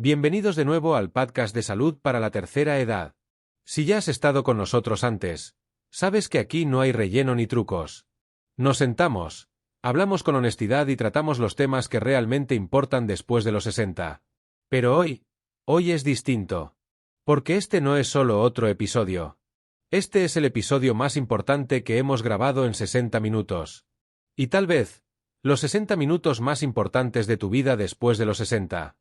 Bienvenidos de nuevo al podcast de salud para la tercera edad. Si ya has estado con nosotros antes, sabes que aquí no hay relleno ni trucos. Nos sentamos, hablamos con honestidad y tratamos los temas que realmente importan después de los 60. Pero hoy es distinto. Porque este no es solo otro episodio. Este es el episodio más importante que hemos grabado en 60 minutos. Y tal vez, los 60 minutos más importantes de tu vida después de los 60.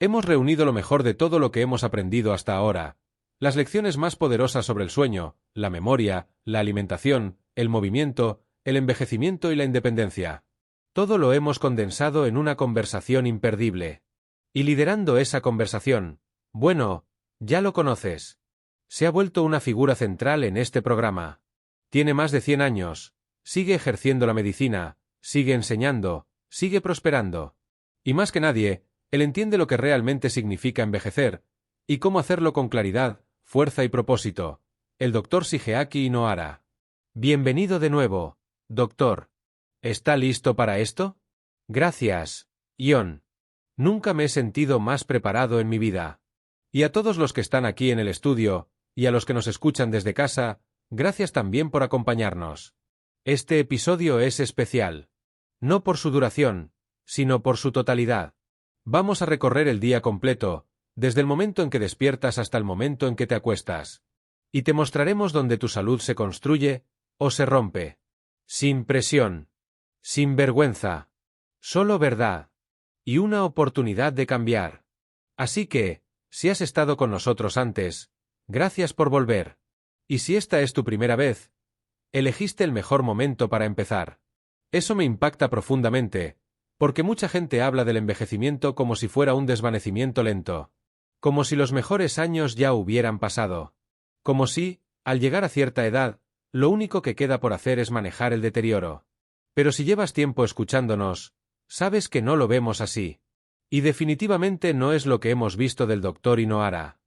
Hemos reunido lo mejor de todo lo que hemos aprendido hasta ahora, las lecciones más poderosas sobre el sueño, la memoria, la alimentación, el movimiento, el envejecimiento y la independencia. Todo lo hemos condensado en una conversación imperdible. Y liderando esa conversación, bueno, ya lo conoces. Se ha vuelto una figura central en este programa. Tiene más de 100 años, sigue ejerciendo la medicina, sigue enseñando, sigue prosperando. Y más que nadie, él entiende lo que realmente significa envejecer, y cómo hacerlo con claridad, fuerza y propósito. El Dr. Shigeaki Nohara. Bienvenido de nuevo, doctor. ¿Está listo para esto? Gracias, Ion. Nunca me he sentido más preparado en mi vida. Y a todos los que están aquí en el estudio, y a los que nos escuchan desde casa, gracias también por acompañarnos. Este episodio es especial. No por su duración, sino por su totalidad. Vamos a recorrer el día completo, desde el momento en que despiertas hasta el momento en que te acuestas. Y te mostraremos dónde tu salud se construye o se rompe. Sin presión. Sin vergüenza. Solo verdad. Y una oportunidad de cambiar. Así que, si has estado con nosotros antes, gracias por volver. Y si esta es tu primera vez, elegiste el mejor momento para empezar. Eso me impacta profundamente, porque mucha gente habla del envejecimiento como si fuera un desvanecimiento lento. Como si los mejores años ya hubieran pasado. Como si, al llegar a cierta edad, lo único que queda por hacer es manejar el deterioro. Pero si llevas tiempo escuchándonos, sabes que no lo vemos así. Y definitivamente no es lo que hemos visto del Dr. Nohara.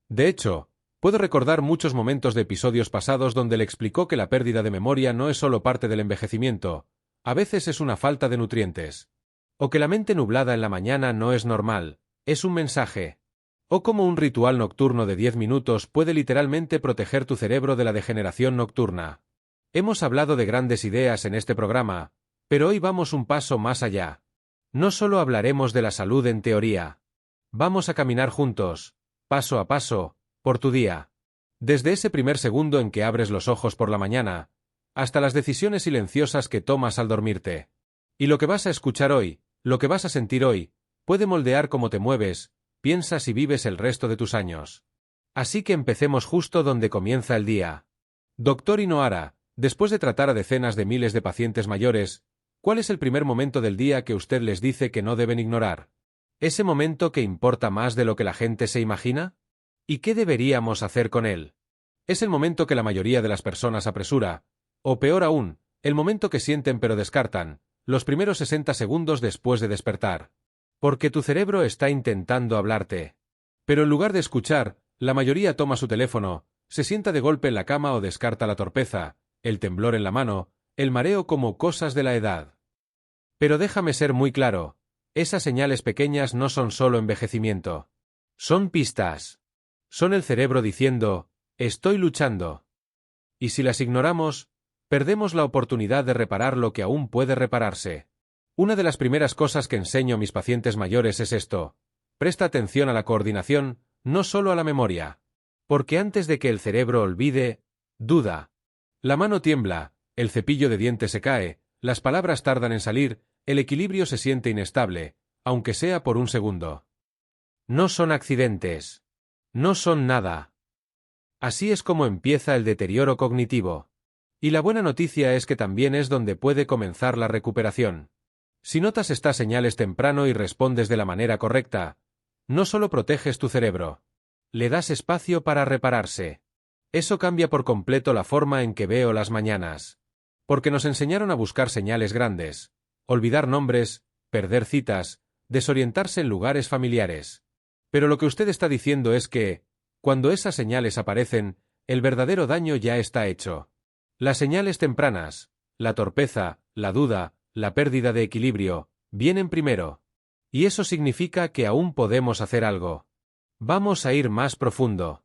De hecho, puedo recordar muchos momentos de episodios pasados donde le explicó que la pérdida de memoria no es solo parte del envejecimiento, a veces es una falta de nutrientes. O que la mente nublada en la mañana no es normal, es un mensaje. O como un ritual nocturno de 10 minutos puede literalmente proteger tu cerebro de la degeneración nocturna. Hemos hablado de grandes ideas en este programa, pero hoy vamos un paso más allá. No solo hablaremos de la salud en teoría. Vamos a caminar juntos, paso a paso, por tu día. Desde ese primer segundo en que abres los ojos por la mañana, hasta las decisiones silenciosas que tomas al dormirte. Y lo que vas a escuchar hoy, lo que vas a sentir hoy, puede moldear cómo te mueves, piensas y vives el resto de tus años. Así que empecemos justo donde comienza el día. Dr. Nohara, después de tratar a decenas de miles de pacientes mayores, ¿cuál es el primer momento del día que usted les dice que no deben ignorar? ¿Ese momento que importa más de lo que la gente se imagina? ¿Y qué deberíamos hacer con él? Es el momento que la mayoría de las personas apresura, o peor aún, el momento que sienten pero descartan, los primeros 60 segundos después de despertar. Porque tu cerebro está intentando hablarte. Pero en lugar de escuchar, la mayoría toma su teléfono, se sienta de golpe en la cama o descarta la torpeza, el temblor en la mano, el mareo como cosas de la edad. Pero déjame ser muy claro, esas señales pequeñas no son solo envejecimiento. Son pistas. Son el cerebro diciendo, estoy luchando. Y si las ignoramos, perdemos la oportunidad de reparar lo que aún puede repararse. Una de las primeras cosas que enseño a mis pacientes mayores es esto. Presta atención a la coordinación, no solo a la memoria. Porque antes de que el cerebro olvide, duda. La mano tiembla, el cepillo de dientes se cae, las palabras tardan en salir, el equilibrio se siente inestable, aunque sea por un segundo. No son accidentes. No son nada. Así es como empieza el deterioro cognitivo. Y la buena noticia es que también es donde puede comenzar la recuperación. Si notas estas señales temprano y respondes de la manera correcta, no solo proteges tu cerebro, le das espacio para repararse. Eso cambia por completo la forma en que veo las mañanas. Porque nos enseñaron a buscar señales grandes, olvidar nombres, perder citas, desorientarse en lugares familiares. Pero lo que usted está diciendo es que, cuando esas señales aparecen, el verdadero daño ya está hecho. Las señales tempranas, la torpeza, la duda, la pérdida de equilibrio, vienen primero. Y eso significa que aún podemos hacer algo. Vamos a ir más profundo.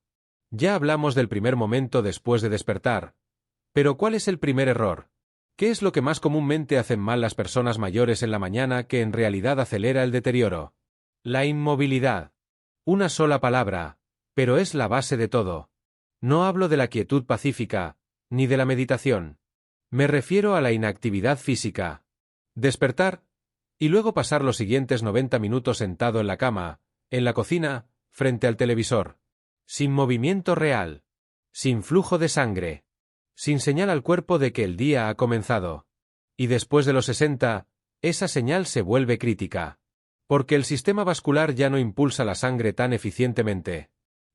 Ya hablamos del primer momento después de despertar. Pero ¿cuál es el primer error? ¿Qué es lo que más comúnmente hacen mal las personas mayores en la mañana que en realidad acelera el deterioro? La inmovilidad. Una sola palabra, pero es la base de todo. No hablo de la quietud pacífica, ni de la meditación. Me refiero a la inactividad física. Despertar, y luego pasar los siguientes 90 minutos sentado en la cama, en la cocina, frente al televisor. Sin movimiento real. Sin flujo de sangre. Sin señal al cuerpo de que el día ha comenzado. Y después de los 60, esa señal se vuelve crítica. Porque el sistema vascular ya no impulsa la sangre tan eficientemente.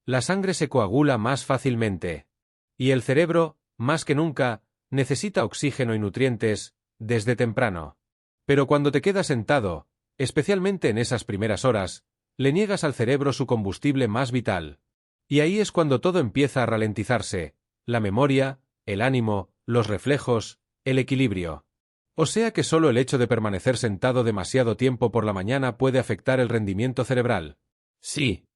La sangre se coagula más fácilmente. Y el cerebro, más que nunca, necesita oxígeno y nutrientes, desde temprano. Pero cuando te quedas sentado, especialmente en esas primeras horas, le niegas al cerebro su combustible más vital. Y ahí es cuando todo empieza a ralentizarse, la memoria, el ánimo, los reflejos, el equilibrio. O sea que solo el hecho de permanecer sentado demasiado tiempo por la mañana puede afectar el rendimiento cerebral. Sí.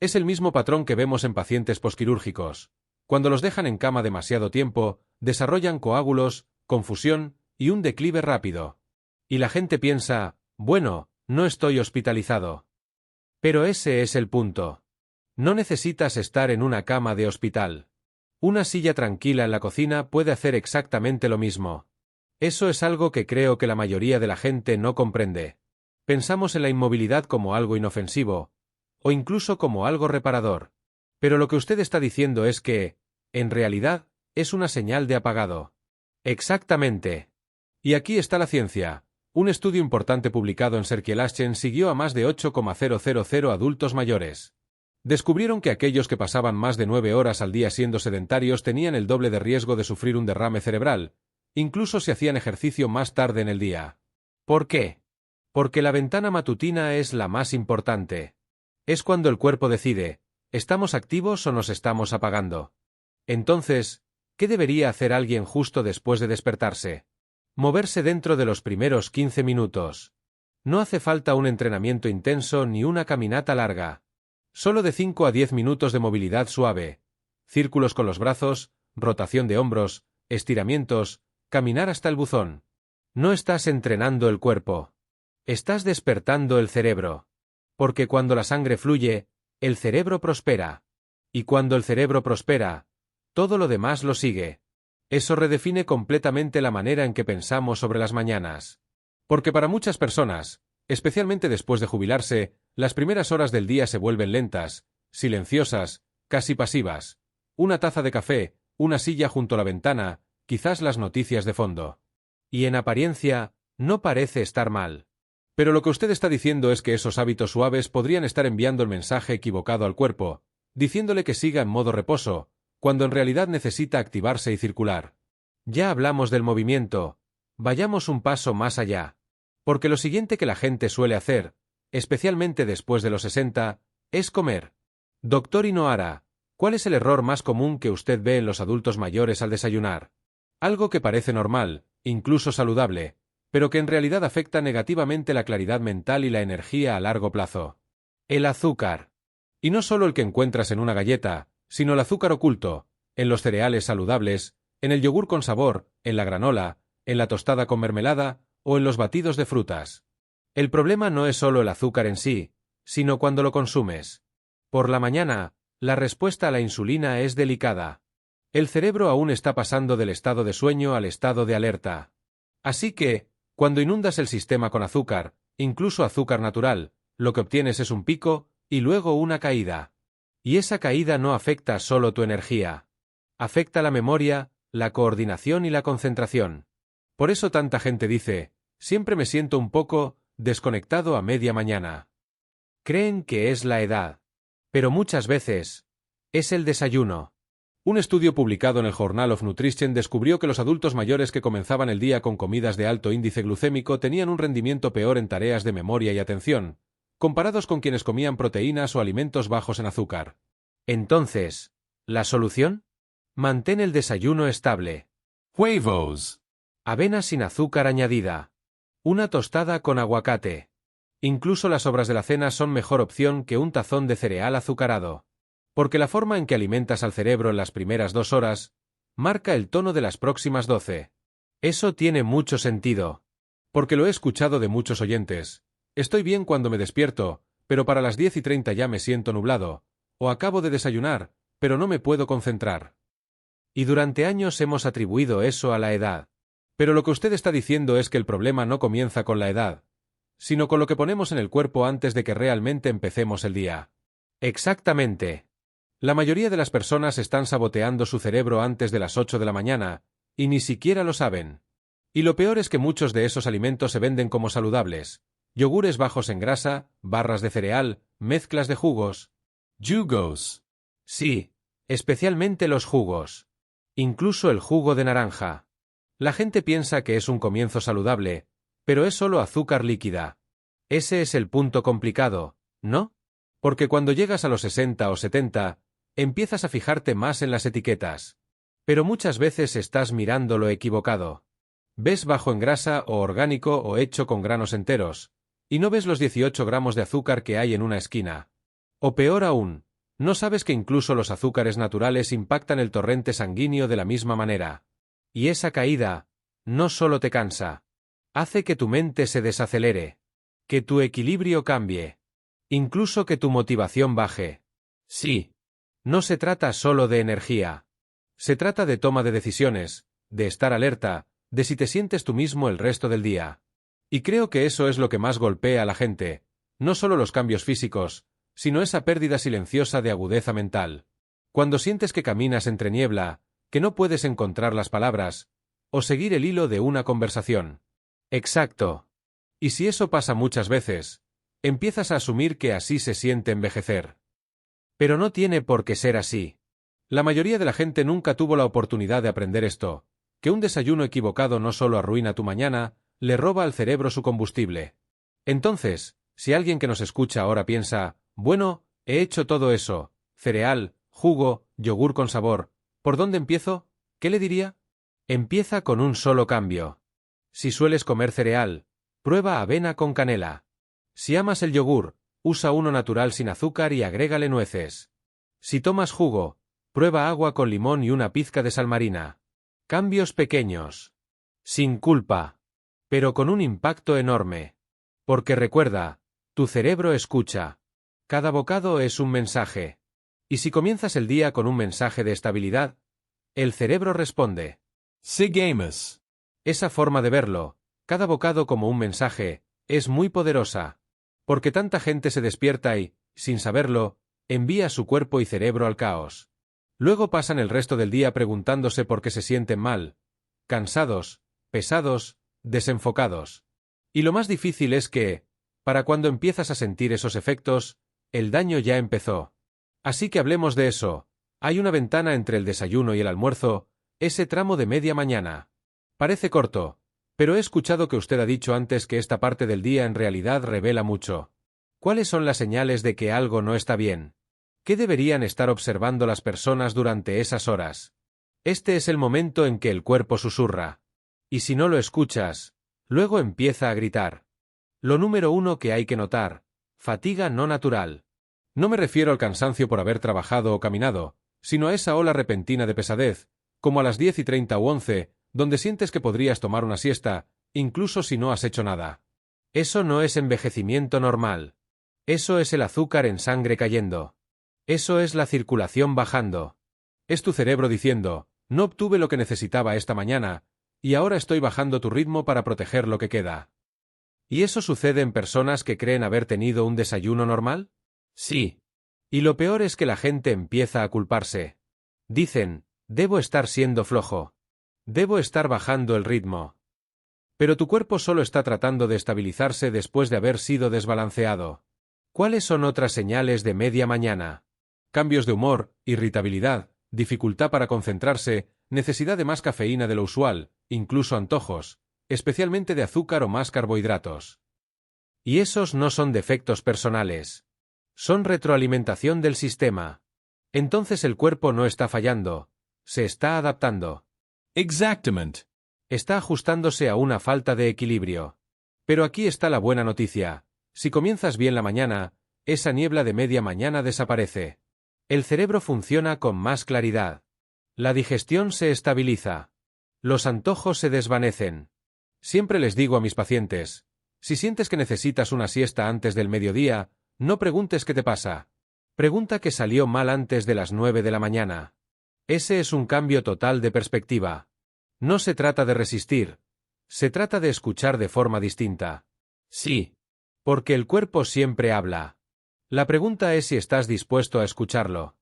Es el mismo patrón que vemos en pacientes posquirúrgicos. Cuando los dejan en cama demasiado tiempo, desarrollan coágulos, confusión y un declive rápido. Y la gente piensa, bueno, no estoy hospitalizado. Pero ese es el punto. No necesitas estar en una cama de hospital. Una silla tranquila en la cocina puede hacer exactamente lo mismo. Eso es algo que creo que la mayoría de la gente no comprende. Pensamos en la inmovilidad como algo inofensivo, o incluso como algo reparador. Pero lo que usted está diciendo es que, en realidad, es una señal de apagado. Exactamente. Y aquí está la ciencia. Un estudio importante publicado en Serkielaschen siguió a más de 8,000 adultos mayores. Descubrieron que aquellos que pasaban más de 9 horas al día siendo sedentarios tenían el doble de riesgo de sufrir un derrame cerebral, incluso si hacían ejercicio más tarde en el día. ¿Por qué? Porque la ventana matutina es la más importante. Es cuando el cuerpo decide, ¿estamos activos o nos estamos apagando? Entonces, ¿qué debería hacer alguien justo después de despertarse? Moverse dentro de los primeros 15 minutos. No hace falta un entrenamiento intenso ni una caminata larga. Solo de 5 a 10 minutos de movilidad suave. Círculos con los brazos, rotación de hombros, estiramientos, caminar hasta el buzón. No estás entrenando el cuerpo. Estás despertando el cerebro. Porque cuando la sangre fluye, el cerebro prospera. Y cuando el cerebro prospera, todo lo demás lo sigue. Eso redefine completamente la manera en que pensamos sobre las mañanas. Porque para muchas personas, especialmente después de jubilarse, las primeras horas del día se vuelven lentas, silenciosas, casi pasivas. Una taza de café, una silla junto a la ventana, quizás las noticias de fondo. Y en apariencia, no parece estar mal. Pero lo que usted está diciendo es que esos hábitos suaves podrían estar enviando el mensaje equivocado al cuerpo, diciéndole que siga en modo reposo, cuando en realidad necesita activarse y circular. Ya hablamos del movimiento. Vayamos un paso más allá. Porque lo siguiente que la gente suele hacer, especialmente después de los 60, es comer. Doctor Inohara, ¿cuál es el error más común que usted ve en los adultos mayores al desayunar? Algo que parece normal, incluso saludable, pero que en realidad afecta negativamente la claridad mental y la energía a largo plazo. El azúcar. Y no solo el que encuentras en una galleta, sino el azúcar oculto, en los cereales saludables, en el yogur con sabor, en la granola, en la tostada con mermelada, o en los batidos de frutas. El problema no es solo el azúcar en sí, sino cuando lo consumes. Por la mañana, la respuesta a la insulina es delicada. El cerebro aún está pasando del estado de sueño al estado de alerta. Así que, cuando inundas el sistema con azúcar, incluso azúcar natural, lo que obtienes es un pico, y luego una caída. Y esa caída no afecta solo tu energía. Afecta la memoria, la coordinación y la concentración. Por eso tanta gente dice, siempre me siento un poco desconectado a media mañana. Creen que es la edad. Pero muchas veces, es el desayuno. Un estudio publicado en el Journal of Nutrition descubrió que los adultos mayores que comenzaban el día con comidas de alto índice glucémico tenían un rendimiento peor en tareas de memoria y atención, comparados con quienes comían proteínas o alimentos bajos en azúcar. Entonces, ¿la solución? Mantén el desayuno estable. Huevos. Avena sin azúcar añadida. Una tostada con aguacate. Incluso las sobras de la cena son mejor opción que un tazón de cereal azucarado. Porque la forma en que alimentas al cerebro en las primeras 2 horas marca el tono de las próximas 12. Eso tiene mucho sentido. Porque lo he escuchado de muchos oyentes. Estoy bien cuando me despierto, pero para las 10:30 ya me siento nublado. O acabo de desayunar, pero no me puedo concentrar. Y durante años hemos atribuido eso a la edad. Pero lo que usted está diciendo es que el problema no comienza con la edad, sino con lo que ponemos en el cuerpo antes de que realmente empecemos el día. Exactamente. La mayoría de las personas están saboteando su cerebro antes de las 8 de la mañana, y ni siquiera lo saben. Y lo peor es que muchos de esos alimentos se venden como saludables. Yogures bajos en grasa, barras de cereal, mezclas de jugos. Jugos. Sí, especialmente los jugos. Incluso el jugo de naranja. La gente piensa que es un comienzo saludable, pero es solo azúcar líquida. Ese es el punto complicado, ¿no? Porque cuando llegas a los 60 o 70, empiezas a fijarte más en las etiquetas. Pero muchas veces estás mirando lo equivocado. Ves bajo en grasa o orgánico o hecho con granos enteros, y no ves los 18 gramos de azúcar que hay en una esquina. O peor aún, no sabes que incluso los azúcares naturales impactan el torrente sanguíneo de la misma manera. Y esa caída, no solo te cansa, hace que tu mente se desacelere, que tu equilibrio cambie, incluso que tu motivación baje. Sí. No se trata solo de energía. Se trata de toma de decisiones, de estar alerta, de si te sientes tú mismo el resto del día. Y creo que eso es lo que más golpea a la gente, no solo los cambios físicos, sino esa pérdida silenciosa de agudeza mental. Cuando sientes que caminas entre niebla, que no puedes encontrar las palabras, o seguir el hilo de una conversación. Exacto. Y si eso pasa muchas veces, empiezas a asumir que así se siente envejecer. Pero no tiene por qué ser así. La mayoría de la gente nunca tuvo la oportunidad de aprender esto, que un desayuno equivocado no solo arruina tu mañana, le roba al cerebro su combustible. Entonces, si alguien que nos escucha ahora piensa, bueno, he hecho todo eso, cereal, jugo, yogur con sabor, ¿por dónde empiezo? ¿Qué le diría? Empieza con un solo cambio. Si sueles comer cereal, prueba avena con canela. Si amas el yogur, usa uno natural sin azúcar y agrégale nueces. Si tomas jugo, prueba agua con limón y una pizca de sal marina. Cambios pequeños. Sin culpa. Pero con un impacto enorme. Porque recuerda, tu cerebro escucha. Cada bocado es un mensaje. Y si comienzas el día con un mensaje de estabilidad, el cerebro responde. Sigamos. Esa forma de verlo, cada bocado como un mensaje, es muy poderosa. Porque tanta gente se despierta y, sin saberlo, envía su cuerpo y cerebro al caos. Luego pasan el resto del día preguntándose por qué se sienten mal, cansados, pesados, desenfocados. Y lo más difícil es que, para cuando empiezas a sentir esos efectos, el daño ya empezó. Así que hablemos de eso. Hay una ventana entre el desayuno y el almuerzo, ese tramo de media mañana. Parece corto, pero he escuchado que usted ha dicho antes que esta parte del día en realidad revela mucho. ¿Cuáles son las señales de que algo no está bien? ¿Qué deberían estar observando las personas durante esas horas? Este es el momento en que el cuerpo susurra. Y si no lo escuchas, luego empieza a gritar. Lo número 1 que hay que notar: fatiga no natural. No me refiero al cansancio por haber trabajado o caminado, sino a esa ola repentina de pesadez, como a las 10:30 u 11, donde sientes que podrías tomar una siesta, incluso si no has hecho nada. Eso no es envejecimiento normal. Eso es el azúcar en sangre cayendo. Eso es la circulación bajando. Es tu cerebro diciendo, no obtuve lo que necesitaba esta mañana, y ahora estoy bajando tu ritmo para proteger lo que queda. ¿Y eso sucede en personas que creen haber tenido un desayuno normal? Sí. Y lo peor es que la gente empieza a culparse. Dicen, debo estar siendo flojo. Debo estar bajando el ritmo. Pero tu cuerpo solo está tratando de estabilizarse después de haber sido desbalanceado. ¿Cuáles son otras señales de media mañana? Cambios de humor, irritabilidad, dificultad para concentrarse, necesidad de más cafeína de lo usual, incluso antojos, especialmente de azúcar o más carbohidratos. Y esos no son defectos personales. Son retroalimentación del sistema. Entonces el cuerpo no está fallando, se está adaptando. Exactamente. Está ajustándose a una falta de equilibrio. Pero aquí está la buena noticia. Si comienzas bien la mañana, esa niebla de media mañana desaparece. El cerebro funciona con más claridad. La digestión se estabiliza. Los antojos se desvanecen. Siempre les digo a mis pacientes, si sientes que necesitas una siesta antes del mediodía, no preguntes qué te pasa. Pregunta qué salió mal antes de las 9 de la mañana. Ese es un cambio total de perspectiva. No se trata de resistir, se trata de escuchar de forma distinta. Sí. Porque el cuerpo siempre habla. La pregunta es si estás dispuesto a escucharlo.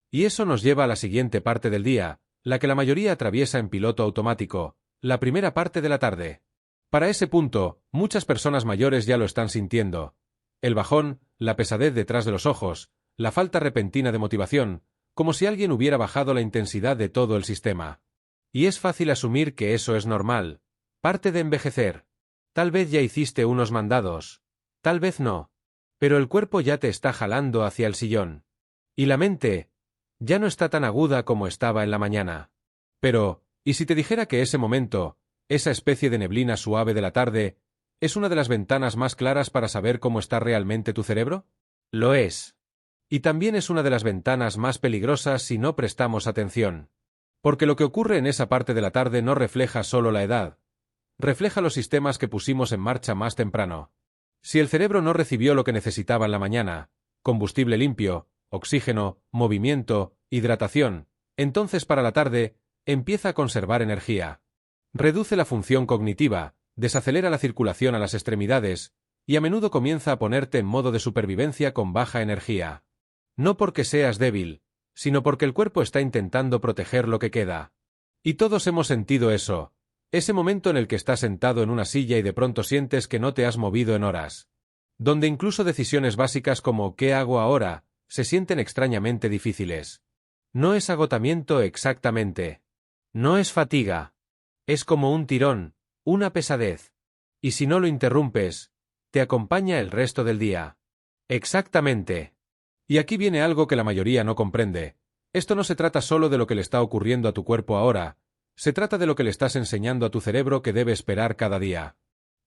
Y eso nos lleva a la siguiente parte del día, la que la mayoría atraviesa en piloto automático, la primera parte de la tarde. Para ese punto, muchas personas mayores ya lo están sintiendo. El bajón, la pesadez detrás de los ojos, la falta repentina de motivación, como si alguien hubiera bajado la intensidad de todo el sistema. Y es fácil asumir que eso es normal, parte de envejecer. Tal vez ya hiciste unos mandados, tal vez no. Pero el cuerpo ya te está jalando hacia el sillón. Y la mente ya no está tan aguda como estaba en la mañana. Pero, ¿y si te dijera que ese momento, esa especie de neblina suave de la tarde, es una de las ventanas más claras para saber cómo está realmente tu cerebro? Lo es. Y también es una de las ventanas más peligrosas si no prestamos atención. Porque lo que ocurre en esa parte de la tarde no refleja solo la edad, refleja los sistemas que pusimos en marcha más temprano. Si el cerebro no recibió lo que necesitaba en la mañana, combustible limpio, oxígeno, movimiento, hidratación, entonces para la tarde, empieza a conservar energía. Reduce la función cognitiva, desacelera la circulación a las extremidades, y a menudo comienza a ponerte en modo de supervivencia con baja energía. No porque seas débil, sino porque el cuerpo está intentando proteger lo que queda. Y todos hemos sentido eso. Ese momento en el que estás sentado en una silla y de pronto sientes que no te has movido en horas. Donde incluso decisiones básicas como ¿qué hago ahora? Se sienten extrañamente difíciles. No es agotamiento exactamente. No es fatiga. Es como un tirón, una pesadez. Y si no lo interrumpes, te acompaña el resto del día. Exactamente. Y aquí viene algo que la mayoría no comprende. Esto no se trata solo de lo que le está ocurriendo a tu cuerpo ahora, se trata de lo que le estás enseñando a tu cerebro que debe esperar cada día.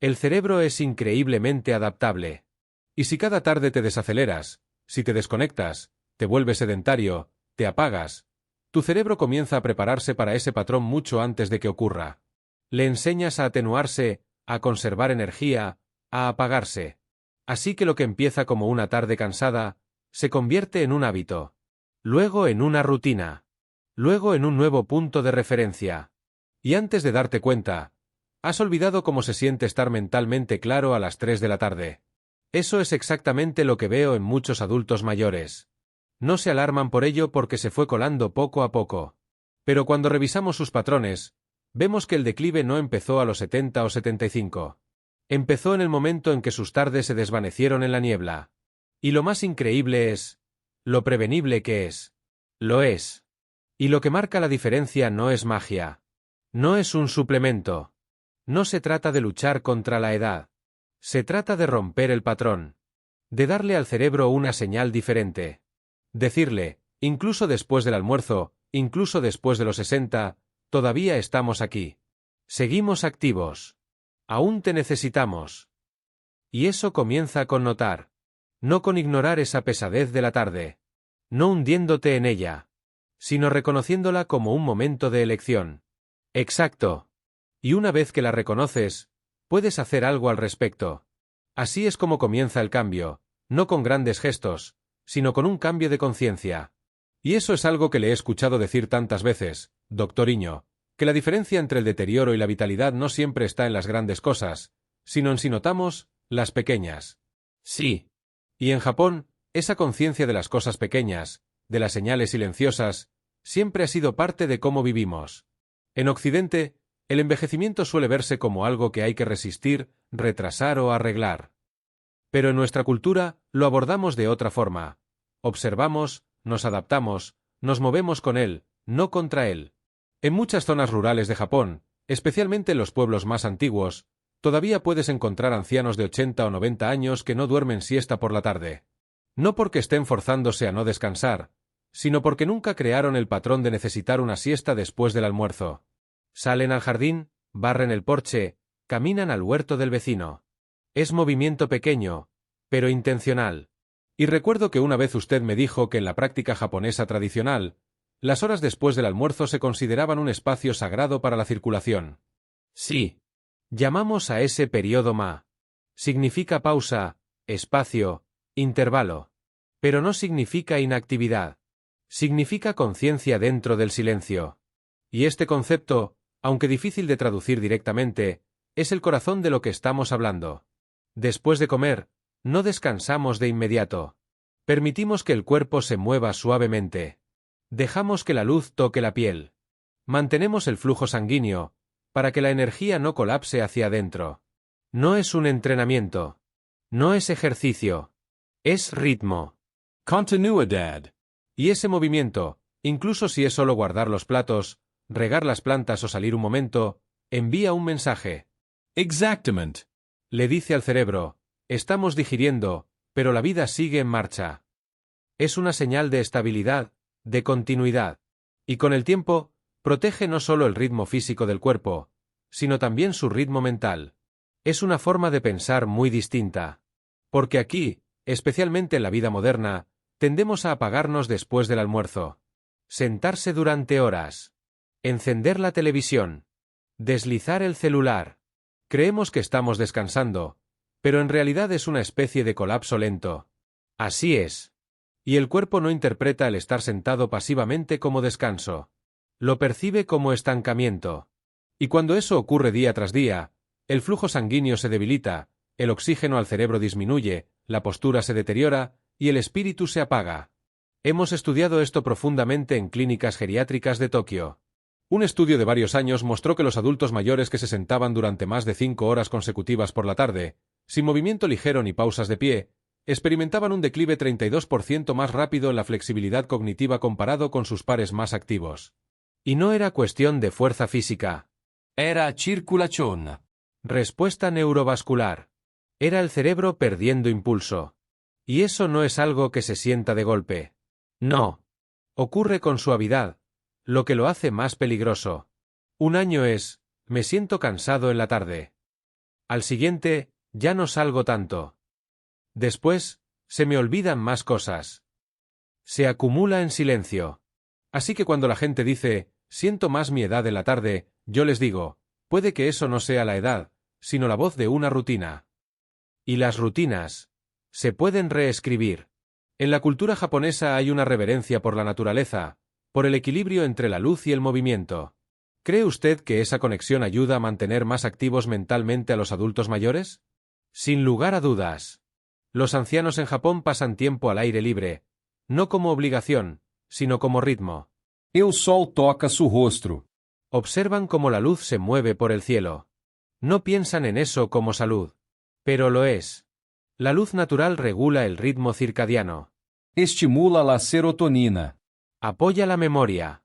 El cerebro es increíblemente adaptable. Y si cada tarde te desaceleras, si te desconectas, te vuelves sedentario, te apagas, tu cerebro comienza a prepararse para ese patrón mucho antes de que ocurra. Le enseñas a atenuarse, a conservar energía, a apagarse. Así que lo que empieza como una tarde cansada, se convierte en un hábito. Luego en una rutina. Luego en un nuevo punto de referencia. Y antes de darte cuenta, has olvidado cómo se siente estar mentalmente claro a las 3 de la tarde. Eso es exactamente lo que veo en muchos adultos mayores. No se alarman por ello porque se fue colando poco a poco. Pero cuando revisamos sus patrones, vemos que el declive no empezó a los 70 o 75. Empezó en el momento en que sus tardes se desvanecieron en la niebla. Y lo más increíble es lo prevenible que es. Lo es. Y lo que marca la diferencia no es magia. No es un suplemento. No se trata de luchar contra la edad. Se trata de romper el patrón. De darle al cerebro una señal diferente. Decirle, incluso después del almuerzo, incluso después de los 60, todavía estamos aquí. Seguimos activos. Aún te necesitamos. Y eso comienza con notar. No con ignorar esa pesadez de la tarde. No hundiéndote en ella, sino reconociéndola como un momento de elección. Exacto. Y una vez que la reconoces, puedes hacer algo al respecto. Así es como comienza el cambio, no con grandes gestos, sino con un cambio de conciencia. Y eso es algo que le he escuchado decir tantas veces, doctoriño, que la diferencia entre el deterioro y la vitalidad no siempre está en las grandes cosas, sino en si notamos las pequeñas. Sí. Y en Japón, esa conciencia de las cosas pequeñas, de las señales silenciosas, siempre ha sido parte de cómo vivimos. En Occidente, el envejecimiento suele verse como algo que hay que resistir, retrasar o arreglar. Pero en nuestra cultura, lo abordamos de otra forma. Observamos, nos adaptamos, nos movemos con él, no contra él. En muchas zonas rurales de Japón, especialmente en los pueblos más antiguos, todavía puedes encontrar ancianos de 80 o 90 años que no duermen siesta por la tarde. No porque estén forzándose a no descansar, sino porque nunca crearon el patrón de necesitar una siesta después del almuerzo. Salen al jardín, barren el porche, caminan al huerto del vecino. Es movimiento pequeño, pero intencional. Y recuerdo que una vez usted me dijo que en la práctica japonesa tradicional, las horas después del almuerzo se consideraban un espacio sagrado para la circulación. Sí. Llamamos a ese periodo ma. Significa pausa, espacio, intervalo. Pero no significa inactividad. Significa conciencia dentro del silencio. Y este concepto, aunque difícil de traducir directamente, es el corazón de lo que estamos hablando. Después de comer, no descansamos de inmediato. Permitimos que el cuerpo se mueva suavemente. Dejamos que la luz toque la piel. Mantenemos el flujo sanguíneo, para que la energía no colapse hacia adentro. No es un entrenamiento. No es ejercicio. Es ritmo. Continuidad. Y ese movimiento, incluso si es solo guardar los platos, regar las plantas o salir un momento, envía un mensaje. Exactamente. Le dice al cerebro, estamos digiriendo, pero la vida sigue en marcha. Es una señal de estabilidad, de continuidad. Y con el tiempo, protege no solo el ritmo físico del cuerpo, sino también su ritmo mental. Es una forma de pensar muy distinta. Porque aquí, especialmente en la vida moderna, tendemos a apagarnos después del almuerzo. Sentarse durante horas. Encender la televisión. Deslizar el celular. Creemos que estamos descansando, pero en realidad es una especie de colapso lento. Así es. Y el cuerpo no interpreta el estar sentado pasivamente como descanso. Lo percibe como estancamiento. Y cuando eso ocurre día tras día, el flujo sanguíneo se debilita, el oxígeno al cerebro disminuye, la postura se deteriora, y el espíritu se apaga. Hemos estudiado esto profundamente en clínicas geriátricas de Tokio. Un estudio de varios años mostró que los adultos mayores que se sentaban durante más de 5 horas consecutivas por la tarde, sin movimiento ligero ni pausas de pie, experimentaban un declive 32% más rápido en la flexibilidad cognitiva comparado con sus pares más activos. Y no era cuestión de fuerza física. Era circulación. Respuesta neurovascular. Era el cerebro perdiendo impulso. Y eso no es algo que se sienta de golpe. No. Ocurre con suavidad, lo que lo hace más peligroso. Un año es, me siento cansado en la tarde. Al siguiente, ya no salgo tanto. Después, se me olvidan más cosas. Se acumula en silencio. Así que cuando la gente dice, siento más mi edad en la tarde, yo les digo, puede que eso no sea la edad, sino la voz de una rutina. Y las rutinas se pueden reescribir. En la cultura japonesa hay una reverencia por la naturaleza, por el equilibrio entre la luz y el movimiento. ¿Cree usted que esa conexión ayuda a mantener más activos mentalmente a los adultos mayores? Sin lugar a dudas. Los ancianos en Japón pasan tiempo al aire libre, no como obligación, sino como ritmo. El sol toca su rostro. Observan cómo la luz se mueve por el cielo. No piensan en eso como salud. Pero lo es. La luz natural regula el ritmo circadiano. Estimula la serotonina. Apoya la memoria.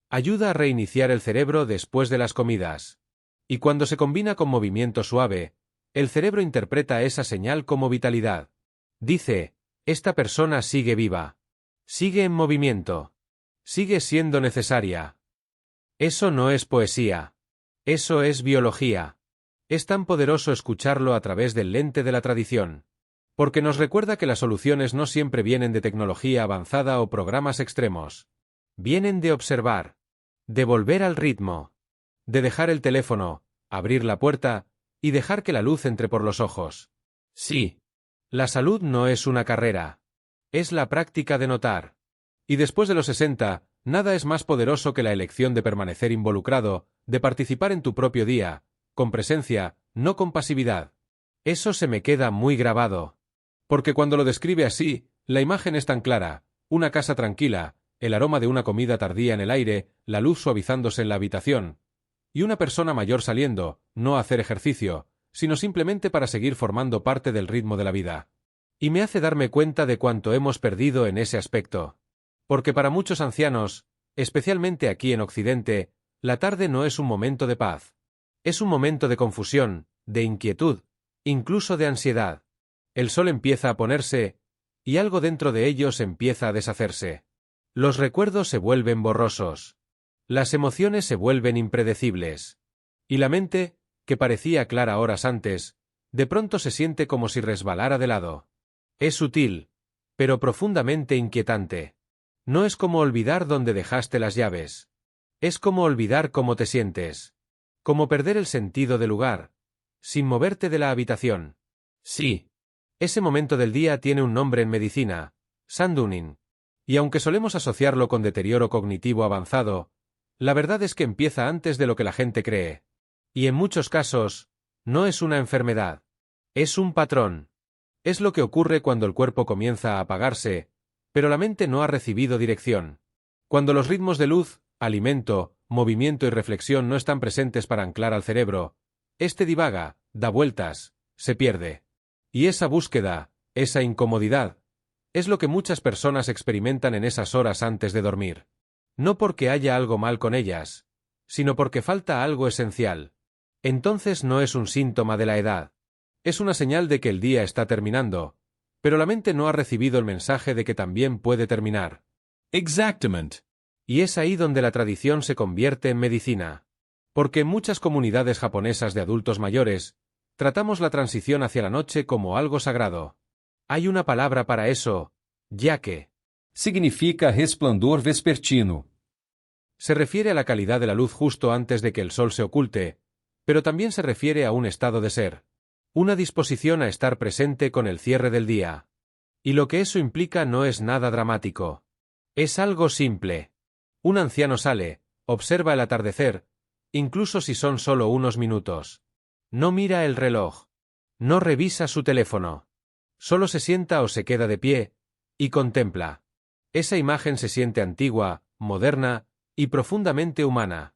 Ayuda a reiniciar el cerebro después de las comidas. Y cuando se combina con movimiento suave, el cerebro interpreta esa señal como vitalidad. Dice, esta persona sigue viva. Sigue en movimiento. Sigue siendo necesaria. Eso no es poesía. Eso es biología. Es tan poderoso escucharlo a través del lente de la tradición. Porque nos recuerda que las soluciones no siempre vienen de tecnología avanzada o programas extremos. Vienen de observar. De volver al ritmo. De dejar el teléfono, abrir la puerta, y dejar que la luz entre por los ojos. Sí. La salud no es una carrera. Es la práctica de notar. Y después de los 60, nada es más poderoso que la elección de permanecer involucrado, de participar en tu propio día, con presencia, no con pasividad. Eso se me queda muy grabado. Porque cuando lo describe así, la imagen es tan clara, una casa tranquila, el aroma de una comida tardía en el aire, la luz suavizándose en la habitación, y una persona mayor saliendo, no a hacer ejercicio, sino simplemente para seguir formando parte del ritmo de la vida. Y me hace darme cuenta de cuánto hemos perdido en ese aspecto. Porque para muchos ancianos, especialmente aquí en Occidente, la tarde no es un momento de paz. Es un momento de confusión, de inquietud, incluso de ansiedad. El sol empieza a ponerse, y algo dentro de ellos empieza a deshacerse. Los recuerdos se vuelven borrosos. Las emociones se vuelven impredecibles. Y la mente, que parecía clara horas antes, de pronto se siente como si resbalara de lado. Es sutil, pero profundamente inquietante. No es como olvidar dónde dejaste las llaves. Es como olvidar cómo te sientes. Como perder el sentido del lugar, sin moverte de la habitación. Sí. Ese momento del día tiene un nombre en medicina, sundowning. Y aunque solemos asociarlo con deterioro cognitivo avanzado, la verdad es que empieza antes de lo que la gente cree. Y en muchos casos, no es una enfermedad. Es un patrón. Es lo que ocurre cuando el cuerpo comienza a apagarse, pero la mente no ha recibido dirección. Cuando los ritmos de luz, alimento, movimiento y reflexión no están presentes para anclar al cerebro, este divaga, da vueltas, se pierde. Y esa búsqueda, esa incomodidad, es lo que muchas personas experimentan en esas horas antes de dormir. No porque haya algo mal con ellas, sino porque falta algo esencial. Entonces no es un síntoma de la edad. Es una señal de que el día está terminando, pero la mente no ha recibido el mensaje de que también puede terminar. Exactamente. Y es ahí donde la tradición se convierte en medicina. Porque en muchas comunidades japonesas de adultos mayores, tratamos la transición hacia la noche como algo sagrado. Hay una palabra para eso, yake. Significa resplandor vespertino. Se refiere a la calidad de la luz justo antes de que el sol se oculte, pero también se refiere a un estado de ser. Una disposición a estar presente con el cierre del día. Y lo que eso implica no es nada dramático. Es algo simple. Un anciano sale, observa el atardecer, incluso si son solo unos minutos. No mira el reloj. No revisa su teléfono. Solo se sienta o se queda de pie, y contempla. Esa imagen se siente antigua, moderna, y profundamente humana.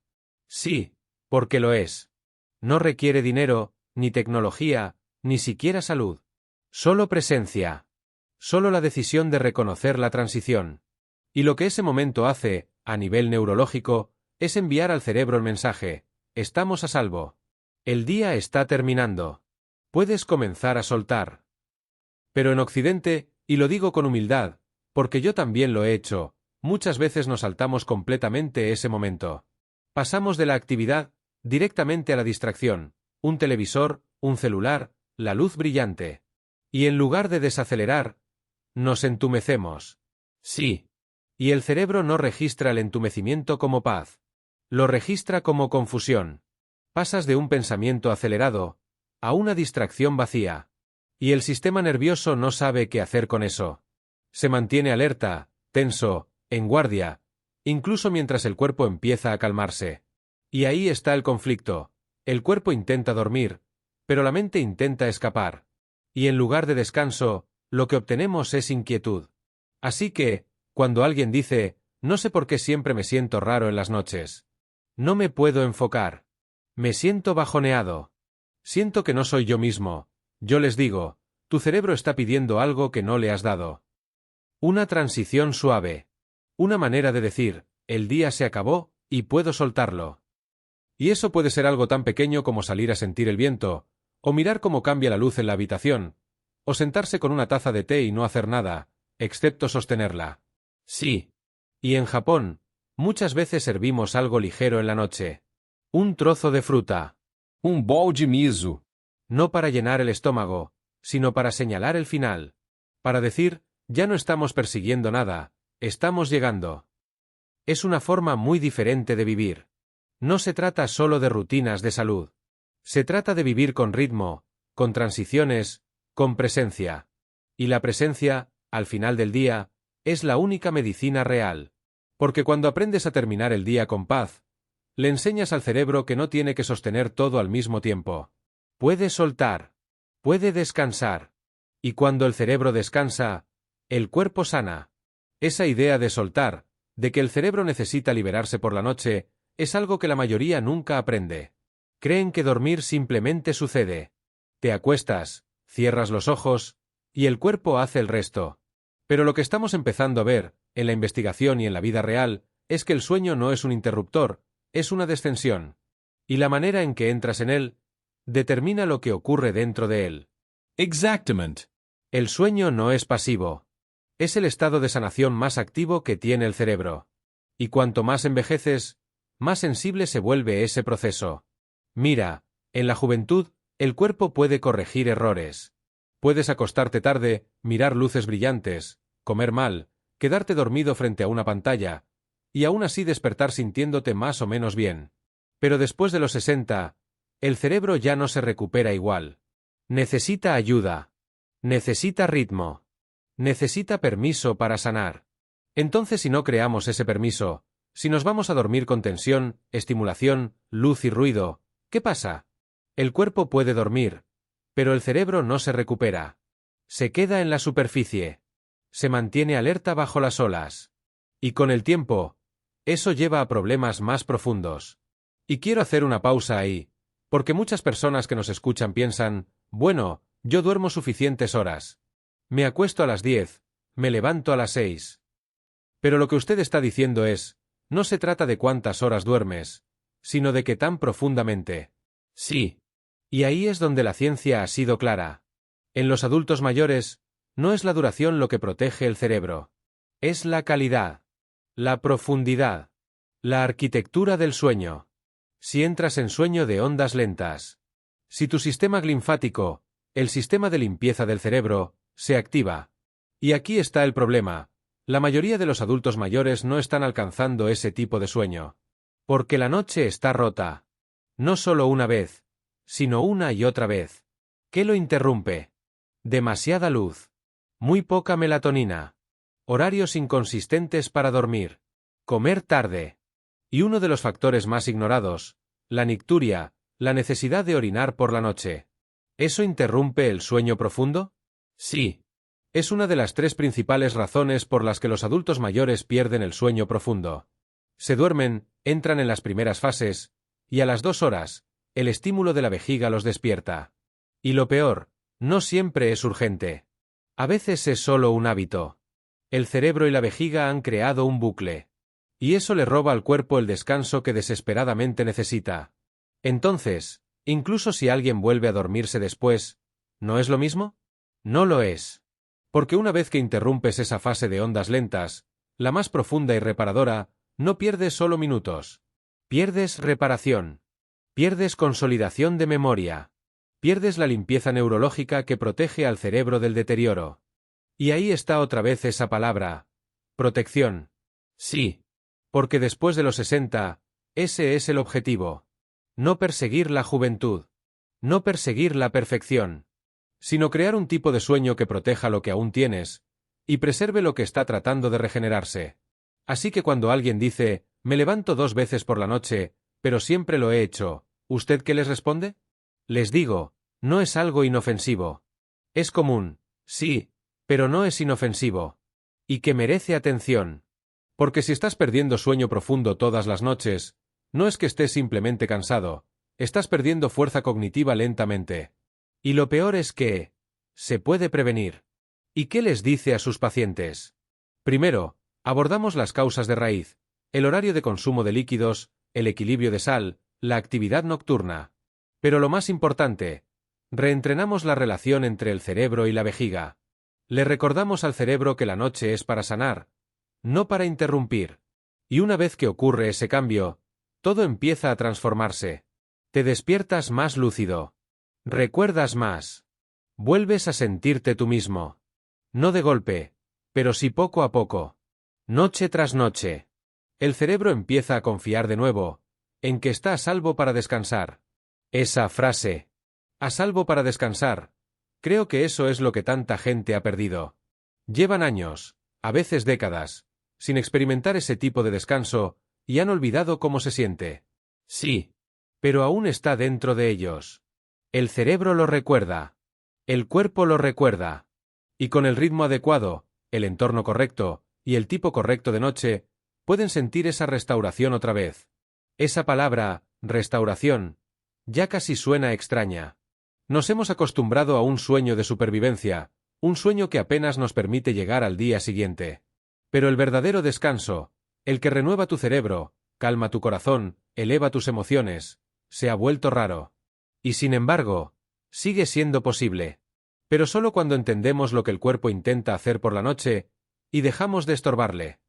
Sí, porque lo es. No requiere dinero, ni tecnología, ni siquiera salud. Solo presencia. Solo la decisión de reconocer la transición. Y lo que ese momento hace, a nivel neurológico, es enviar al cerebro el mensaje: estamos a salvo. El día está terminando. Puedes comenzar a soltar. Pero en Occidente, y lo digo con humildad, porque yo también lo he hecho, muchas veces nos saltamos completamente ese momento. Pasamos de la actividad, directamente a la distracción, un televisor, un celular, la luz brillante. Y en lugar de desacelerar, nos entumecemos. Sí. Y el cerebro no registra el entumecimiento como paz. Lo registra como confusión. Pasas de un pensamiento acelerado a una distracción vacía. Y el sistema nervioso no sabe qué hacer con eso. Se mantiene alerta, tenso, en guardia, incluso mientras el cuerpo empieza a calmarse. Y ahí está el conflicto. El cuerpo intenta dormir, pero la mente intenta escapar. Y en lugar de descanso, lo que obtenemos es inquietud. Así que, cuando alguien dice, no sé por qué siempre me siento raro en las noches. No me puedo enfocar. Me siento bajoneado. Siento que no soy yo mismo. Yo les digo, tu cerebro está pidiendo algo que no le has dado. Una transición suave. Una manera de decir, el día se acabó, y puedo soltarlo. Y eso puede ser algo tan pequeño como salir a sentir el viento, o mirar cómo cambia la luz en la habitación, o sentarse con una taza de té y no hacer nada, excepto sostenerla. Sí. Y en Japón, muchas veces servimos algo ligero en la noche. Un trozo de fruta. Un bol de miso. No para llenar el estómago, sino para señalar el final. Para decir, ya no estamos persiguiendo nada, estamos llegando. Es una forma muy diferente de vivir. No se trata solo de rutinas de salud. Se trata de vivir con ritmo, con transiciones, con presencia. Y la presencia, al final del día, es la única medicina real. Porque cuando aprendes a terminar el día con paz, le enseñas al cerebro que no tiene que sostener todo al mismo tiempo. Puede soltar. Puede descansar. Y cuando el cerebro descansa, el cuerpo sana. Esa idea de soltar, de que el cerebro necesita liberarse por la noche, es algo que la mayoría nunca aprende. Creen que dormir simplemente sucede. Te acuestas, cierras los ojos, y el cuerpo hace el resto. Pero lo que estamos empezando a ver, en la investigación y en la vida real, es que el sueño no es un interruptor, es una descensión. Y la manera en que entras en él, determina lo que ocurre dentro de él. Exactamente. El sueño no es pasivo. Es el estado de sanación más activo que tiene el cerebro. Y cuanto más envejeces, más sensible se vuelve ese proceso. Mira, en la juventud, el cuerpo puede corregir errores. Puedes acostarte tarde, mirar luces brillantes, comer mal, quedarte dormido frente a una pantalla, y aún así despertar sintiéndote más o menos bien. Pero después de los 60, el cerebro ya no se recupera igual. Necesita ayuda. Necesita ritmo. Necesita permiso para sanar. Entonces, si no creamos ese permiso, si nos vamos a dormir con tensión, estimulación, luz y ruido, ¿qué pasa? El cuerpo puede dormir, pero el cerebro no se recupera. Se queda en la superficie. Se mantiene alerta bajo las olas. Y con el tiempo, eso lleva a problemas más profundos. Y quiero hacer una pausa ahí, porque muchas personas que nos escuchan piensan, bueno, yo duermo suficientes horas. Me acuesto a las 10, me levanto a las 6. Pero lo que usted está diciendo es, no se trata de cuántas horas duermes, sino de qué tan profundamente. Sí. Y ahí es donde la ciencia ha sido clara. En los adultos mayores, no es la duración lo que protege el cerebro. Es la calidad, la profundidad, la arquitectura del sueño. Si entras en sueño de ondas lentas, si tu sistema linfático, el sistema de limpieza del cerebro, se activa. Y aquí está el problema. La mayoría de los adultos mayores no están alcanzando ese tipo de sueño. Porque la noche está rota. No solo una vez, sino una y otra vez. ¿Qué lo interrumpe? Demasiada luz. Muy poca melatonina. Horarios inconsistentes para dormir. Comer tarde. Y uno de los factores más ignorados, la nicturia, la necesidad de orinar por la noche. ¿Eso interrumpe el sueño profundo? Sí. Es una de las 3 principales razones por las que los adultos mayores pierden el sueño profundo. Se duermen, entran en las primeras fases, y a las 2 horas, el estímulo de la vejiga los despierta. Y lo peor, no siempre es urgente. A veces es solo un hábito. El cerebro y la vejiga han creado un bucle. Y eso le roba al cuerpo el descanso que desesperadamente necesita. Entonces, incluso si alguien vuelve a dormirse después, ¿no es lo mismo? No lo es. Porque una vez que interrumpes esa fase de ondas lentas, la más profunda y reparadora, no pierdes solo minutos. Pierdes reparación. Pierdes consolidación de memoria. Pierdes la limpieza neurológica que protege al cerebro del deterioro. Y ahí está otra vez esa palabra. Protección. Sí. Porque después de los 60, ese es el objetivo. No perseguir la juventud. No perseguir la perfección. Sino crear un tipo de sueño que proteja lo que aún tienes, y preserve lo que está tratando de regenerarse. Así que cuando alguien dice, me levanto 2 veces por la noche, pero siempre lo he hecho, ¿usted qué les responde? Les digo, no es algo inofensivo. Es común, sí, pero no es inofensivo. Y que merece atención. Porque si estás perdiendo sueño profundo todas las noches, no es que estés simplemente cansado, estás perdiendo fuerza cognitiva lentamente. Y lo peor es que se puede prevenir. ¿Y qué les dice a sus pacientes? Primero, abordamos las causas de raíz, el horario de consumo de líquidos, el equilibrio de sal, la actividad nocturna. Pero lo más importante, reentrenamos la relación entre el cerebro y la vejiga. Le recordamos al cerebro que la noche es para sanar, no para interrumpir. Y una vez que ocurre ese cambio, todo empieza a transformarse. Te despiertas más lúcido. Recuerdas más. Vuelves a sentirte tú mismo. No de golpe, pero sí poco a poco. Noche tras noche. El cerebro empieza a confiar de nuevo, en que está a salvo para descansar. Esa frase, a salvo para descansar, creo que eso es lo que tanta gente ha perdido. Llevan años, a veces décadas, sin experimentar ese tipo de descanso, y han olvidado cómo se siente. Sí, pero aún está dentro de ellos. El cerebro lo recuerda. El cuerpo lo recuerda. Y con el ritmo adecuado, el entorno correcto, y el tipo correcto de noche, pueden sentir esa restauración otra vez. Esa palabra, restauración, ya casi suena extraña. Nos hemos acostumbrado a un sueño de supervivencia, un sueño que apenas nos permite llegar al día siguiente. Pero el verdadero descanso, el que renueva tu cerebro, calma tu corazón, eleva tus emociones, se ha vuelto raro. Y sin embargo, sigue siendo posible. Pero solo cuando entendemos lo que el cuerpo intenta hacer por la noche, y dejamos de estorbarle.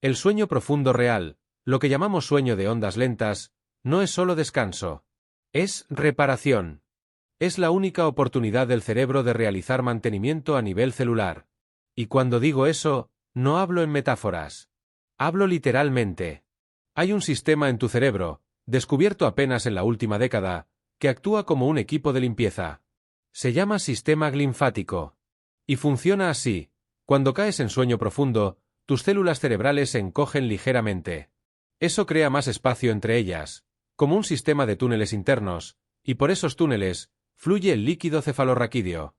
El sueño profundo real, lo que llamamos sueño de ondas lentas, no es solo descanso. Es reparación. Es la única oportunidad del cerebro de realizar mantenimiento a nivel celular. Y cuando digo eso, no hablo en metáforas. Hablo literalmente. Hay un sistema en tu cerebro, descubierto apenas en la última década, que actúa como un equipo de limpieza. Se llama sistema linfático. Y funciona así. Cuando caes en sueño profundo, tus células cerebrales se encogen ligeramente. Eso crea más espacio entre ellas, como un sistema de túneles internos, y por esos túneles fluye el líquido cefalorraquídeo.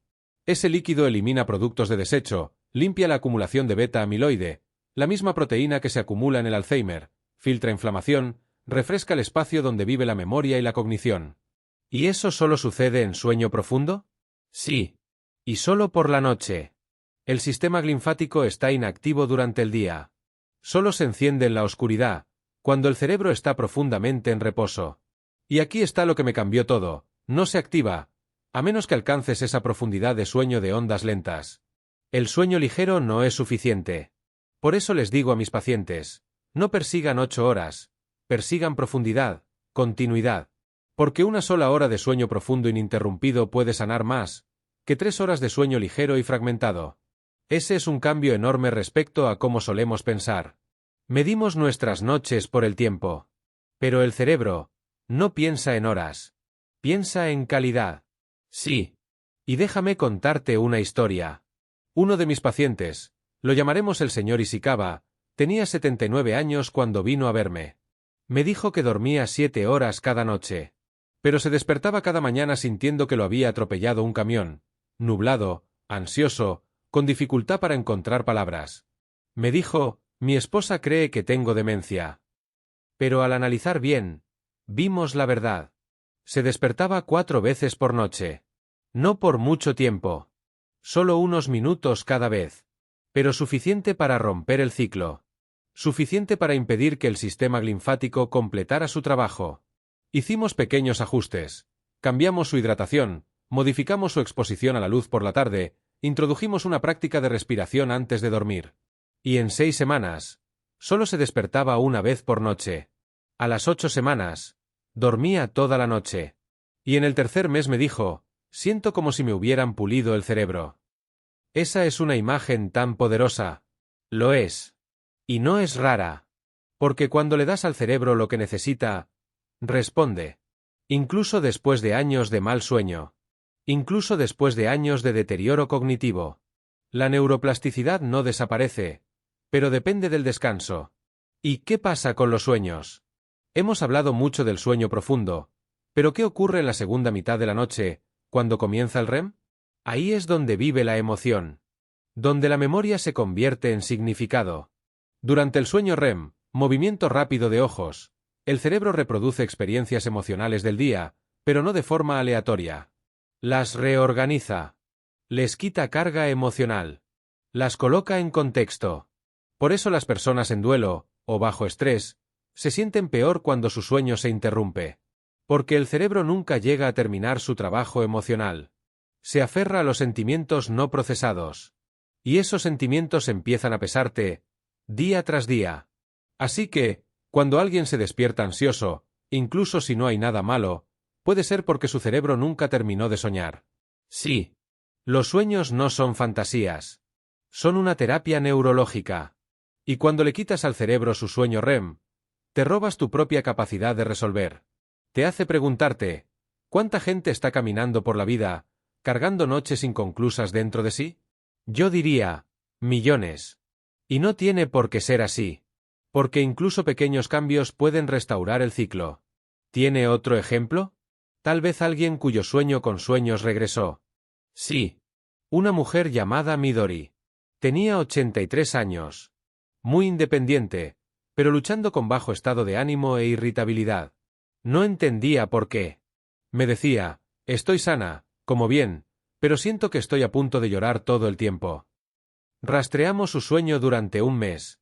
Ese líquido elimina productos de desecho, limpia la acumulación de beta-amiloide, la misma proteína que se acumula en el Alzheimer, filtra inflamación, refresca el espacio donde vive la memoria y la cognición. ¿Y eso solo sucede en sueño profundo? Sí. Y solo por la noche. El sistema linfático está inactivo durante el día. Solo se enciende en la oscuridad, cuando el cerebro está profundamente en reposo. Y aquí está lo que me cambió todo: no se activa, a menos que alcances esa profundidad de sueño de ondas lentas. El sueño ligero no es suficiente. Por eso les digo a mis pacientes, no persigan 8 horas, persigan profundidad, continuidad. Porque una sola hora de sueño profundo ininterrumpido puede sanar más que 3 horas de sueño ligero y fragmentado. Ese es un cambio enorme respecto a cómo solemos pensar. Medimos nuestras noches por el tiempo. Pero el cerebro no piensa en horas. Piensa en calidad. Sí. Y déjame contarte una historia. Uno de mis pacientes, lo llamaremos el señor Ishikawa, tenía 79 años cuando vino a verme. Me dijo que dormía 7 horas cada noche. Pero se despertaba cada mañana sintiendo que lo había atropellado un camión, nublado, ansioso, con dificultad para encontrar palabras. Me dijo, mi esposa cree que tengo demencia. Pero al analizar bien, vimos la verdad. Se despertaba 4 veces por noche. No por mucho tiempo. Solo unos minutos cada vez. Pero suficiente para romper el ciclo. Suficiente para impedir que el sistema linfático completara su trabajo. Hicimos pequeños ajustes. Cambiamos su hidratación, modificamos su exposición a la luz por la tarde, introdujimos una práctica de respiración antes de dormir. Y en 6 semanas, solo se despertaba una vez por noche. A las 8 semanas, dormía toda la noche. Y en el tercer mes me dijo, siento como si me hubieran pulido el cerebro. Esa es una imagen tan poderosa. Lo es. Y no es rara. Porque cuando le das al cerebro lo que necesita, responde. Incluso después de años de mal sueño. Incluso después de años de deterioro cognitivo. La neuroplasticidad no desaparece, pero depende del descanso. ¿Y qué pasa con los sueños? Hemos hablado mucho del sueño profundo, pero ¿qué ocurre en la segunda mitad de la noche, cuando comienza el REM? Ahí es donde vive la emoción. Donde la memoria se convierte en significado. Durante el sueño REM, movimiento rápido de ojos, el cerebro reproduce experiencias emocionales del día, pero no de forma aleatoria. Las reorganiza. Les quita carga emocional. Las coloca en contexto. Por eso las personas en duelo, o bajo estrés, se sienten peor cuando su sueño se interrumpe. Porque el cerebro nunca llega a terminar su trabajo emocional. Se aferra a los sentimientos no procesados. Y esos sentimientos empiezan a pesarte, día tras día. Así que, cuando alguien se despierta ansioso, incluso si no hay nada malo, puede ser porque su cerebro nunca terminó de soñar. Sí. Los sueños no son fantasías. Son una terapia neurológica. Y cuando le quitas al cerebro su sueño REM, te robas tu propia capacidad de resolver. Te hace preguntarte, ¿cuánta gente está caminando por la vida, cargando noches inconclusas dentro de sí? Yo diría, millones. Y no tiene por qué ser así. Porque incluso pequeños cambios pueden restaurar el ciclo. ¿Tiene otro ejemplo? Tal vez alguien cuyo sueño con sueños regresó. Sí. Una mujer llamada Midori. Tenía 83 años. Muy independiente, pero luchando con bajo estado de ánimo e irritabilidad. No entendía por qué. Me decía, estoy sana, como bien, pero siento que estoy a punto de llorar todo el tiempo. Rastreamos su sueño durante un mes.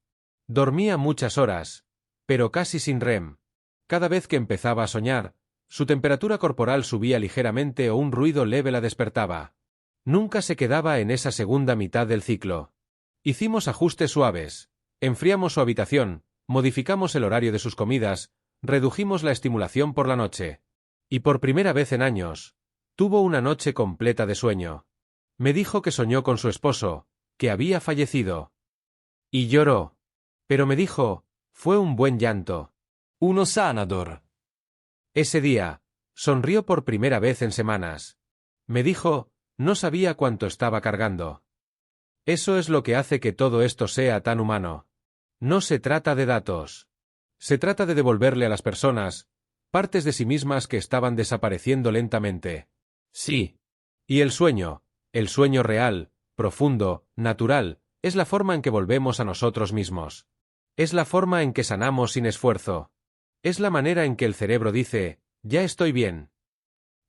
Dormía muchas horas, pero casi sin REM. Cada vez que empezaba a soñar, su temperatura corporal subía ligeramente o un ruido leve la despertaba. Nunca se quedaba en esa segunda mitad del ciclo. Hicimos ajustes suaves. Enfriamos su habitación, modificamos el horario de sus comidas, redujimos la estimulación por la noche. Y por primera vez en años, Tuvo una noche completa de sueño. Me dijo que soñó con su esposo, que había fallecido. Y lloró. Pero me dijo, fue un buen llanto. Uno sanador. Ese día, sonrió por primera vez en semanas. Me dijo, no sabía cuánto estaba cargando. Eso es lo que hace que todo esto sea tan humano. No se trata de datos. Se trata de devolverle a las personas partes de sí mismas que estaban desapareciendo lentamente. Sí. Y el sueño real, profundo, natural, es la forma en que volvemos a nosotros mismos. Es la forma en que sanamos sin esfuerzo. Es la manera en que el cerebro dice, ya estoy bien.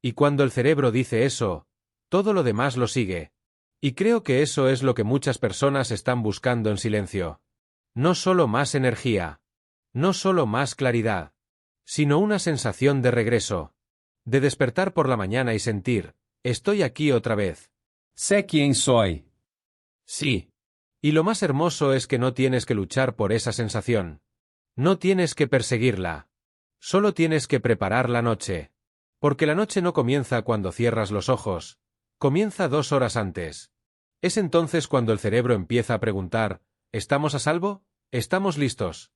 Y cuando el cerebro dice eso, todo lo demás lo sigue. Y creo que eso es lo que muchas personas están buscando en silencio. No solo más energía. No solo más claridad. Sino una sensación de regreso. De despertar por la mañana y sentir, estoy aquí otra vez. Sé quién soy. Sí. Y lo más hermoso es que no tienes que luchar por esa sensación. No tienes que perseguirla. Solo tienes que preparar la noche. Porque la noche no comienza cuando cierras los ojos. Comienza 2 horas antes. Es entonces cuando el cerebro empieza a preguntar, ¿estamos a salvo? ¿Estamos listos?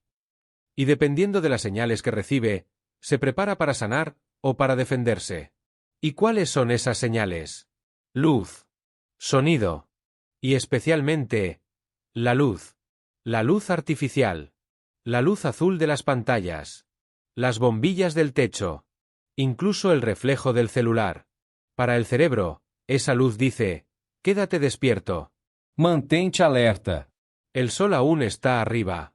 Y dependiendo de las señales que recibe, se prepara para sanar o para defenderse. ¿Y cuáles son esas señales? Luz. Sonido. Y especialmente, la luz. La luz artificial. La luz azul de las pantallas. Las bombillas del techo. Incluso el reflejo del celular. Para el cerebro, esa luz dice, quédate despierto. Mantente alerta. El sol aún está arriba.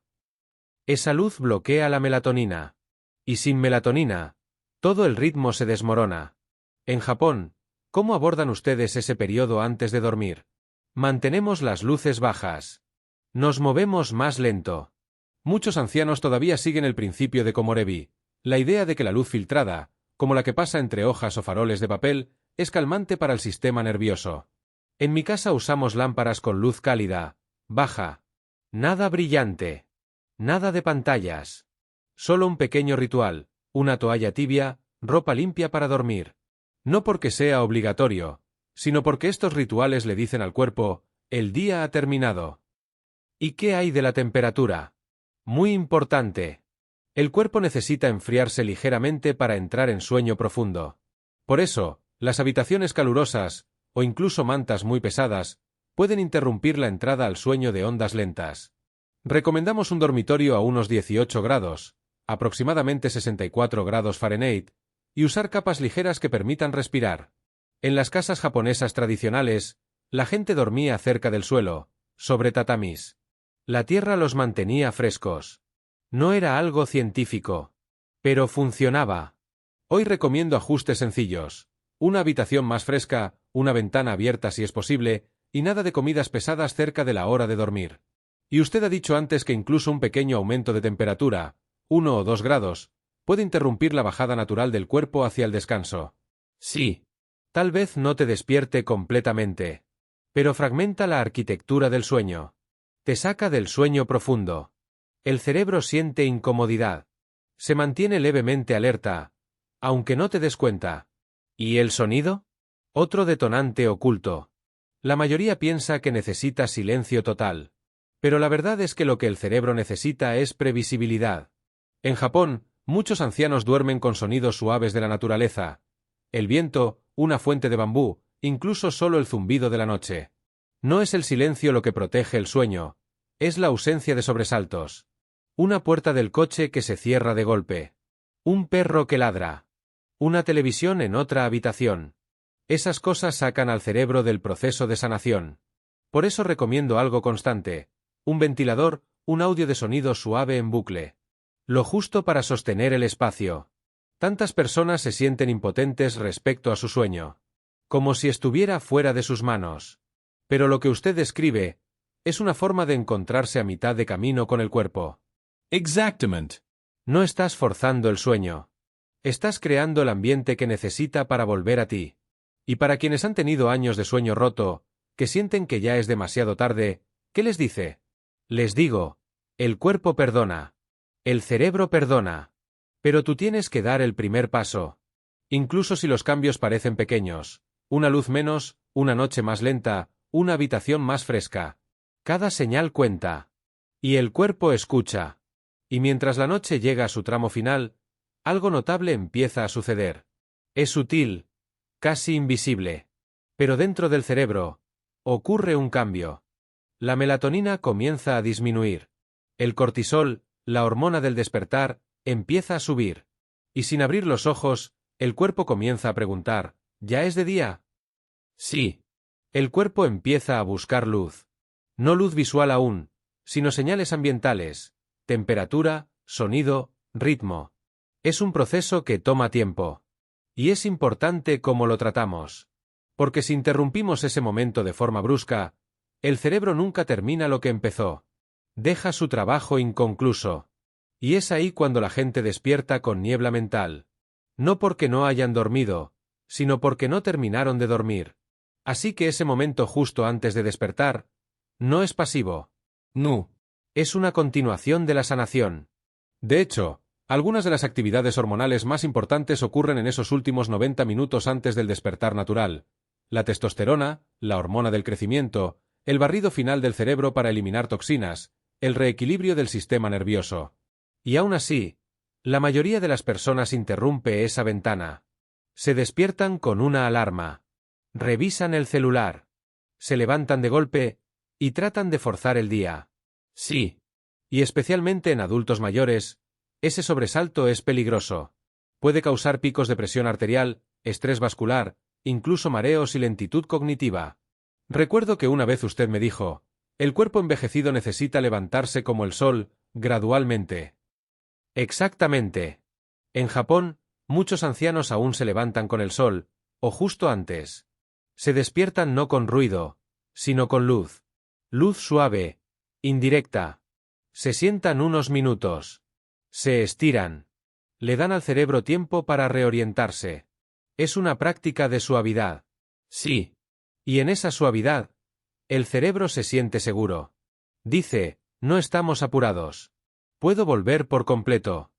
Esa luz bloquea la melatonina. Y sin melatonina, todo el ritmo se desmorona. En Japón, ¿cómo abordan ustedes ese periodo antes de dormir? Mantenemos las luces bajas. Nos movemos más lento. Muchos ancianos todavía siguen el principio de Komorebi, la idea de que la luz filtrada, como la que pasa entre hojas o faroles de papel, es calmante para el sistema nervioso. En mi casa usamos lámparas con luz cálida, baja. Nada brillante. Nada de pantallas. Solo un pequeño ritual, una toalla tibia, ropa limpia para dormir. No porque sea obligatorio, sino porque estos rituales le dicen al cuerpo, el día ha terminado. ¿Y qué hay de la temperatura? Muy importante. El cuerpo necesita enfriarse ligeramente para entrar en sueño profundo. Por eso, las habitaciones calurosas, o incluso mantas muy pesadas, pueden interrumpir la entrada al sueño de ondas lentas. Recomendamos un dormitorio a unos 18 grados, aproximadamente 64 grados Fahrenheit, y usar capas ligeras que permitan respirar. En las casas japonesas tradicionales, la gente dormía cerca del suelo, sobre tatamis. La tierra los mantenía frescos. No era algo científico. Pero funcionaba. Hoy recomiendo ajustes sencillos. Una habitación más fresca, una ventana abierta si es posible, y nada de comidas pesadas cerca de la hora de dormir. Y usted ha dicho antes que incluso un pequeño aumento de temperatura, 1 o 2 grados, puede interrumpir la bajada natural del cuerpo hacia el descanso. Sí. Tal vez no te despierte completamente. Pero fragmenta la arquitectura del sueño. Te saca del sueño profundo. El cerebro siente incomodidad. Se mantiene levemente alerta, aunque no te des cuenta. ¿Y el sonido? Otro detonante oculto. La mayoría piensa que necesita silencio total. Pero la verdad es que lo que el cerebro necesita es previsibilidad. En Japón, muchos ancianos duermen con sonidos suaves de la naturaleza. El viento, una fuente de bambú, incluso solo el zumbido de la noche. No es el silencio lo que protege el sueño, es la ausencia de sobresaltos. Una puerta del coche que se cierra de golpe. Un perro que ladra. Una televisión en otra habitación. Esas cosas sacan al cerebro del proceso de sanación. Por eso recomiendo algo constante. Un ventilador, un audio de sonido suave en bucle. Lo justo para sostener el espacio. Tantas personas se sienten impotentes respecto a su sueño. Como si estuviera fuera de sus manos. Pero lo que usted describe es una forma de encontrarse a mitad de camino con el cuerpo. Exactamente. No estás forzando el sueño. Estás creando el ambiente que necesita para volver a ti. Y para quienes han tenido años de sueño roto, que sienten que ya es demasiado tarde, ¿qué les dice? Les digo, el cuerpo perdona. El cerebro perdona. Pero tú tienes que dar el primer paso. Incluso si los cambios parecen pequeños, una luz menos, una noche más lenta, una habitación más fresca. Cada señal cuenta. Y el cuerpo escucha. Y mientras la noche llega a su tramo final, algo notable empieza a suceder. Es sutil, casi invisible. Pero dentro del cerebro, ocurre un cambio. La melatonina comienza a disminuir. El cortisol, la hormona del despertar, empieza a subir. Y sin abrir los ojos, el cuerpo comienza a preguntar, ¿ya es de día? Sí. El cuerpo empieza a buscar luz. No luz visual aún, sino señales ambientales, temperatura, sonido, ritmo. Es un proceso que toma tiempo. Y es importante cómo lo tratamos. Porque si interrumpimos ese momento de forma brusca, el cerebro nunca termina lo que empezó. Deja su trabajo inconcluso. Y es ahí cuando la gente despierta con niebla mental. No porque no hayan dormido, sino porque no terminaron de dormir. Así que ese momento justo antes de despertar, no es pasivo. No. Es una continuación de la sanación. De hecho, algunas de las actividades hormonales más importantes ocurren en esos últimos 90 minutos antes del despertar natural. La testosterona, la hormona del crecimiento, el barrido final del cerebro para eliminar toxinas, el reequilibrio del sistema nervioso. Y aún así, la mayoría de las personas interrumpe esa ventana. Se despiertan con una alarma. Revisan el celular. Se levantan de golpe y tratan de forzar el día. Sí. Y especialmente en adultos mayores, ese sobresalto es peligroso. Puede causar picos de presión arterial, estrés vascular, incluso mareos y lentitud cognitiva. Recuerdo que una vez usted me dijo, el cuerpo envejecido necesita levantarse como el sol, gradualmente. Exactamente. En Japón, muchos ancianos aún se levantan con el sol, o justo antes. Se despiertan no con ruido, sino con luz. Luz suave, indirecta. Se sientan unos minutos. Se estiran. Le dan al cerebro tiempo para reorientarse. Es una práctica de suavidad. Sí. Y en esa suavidad, el cerebro se siente seguro. Dice, no estamos apurados. Puedo volver por completo.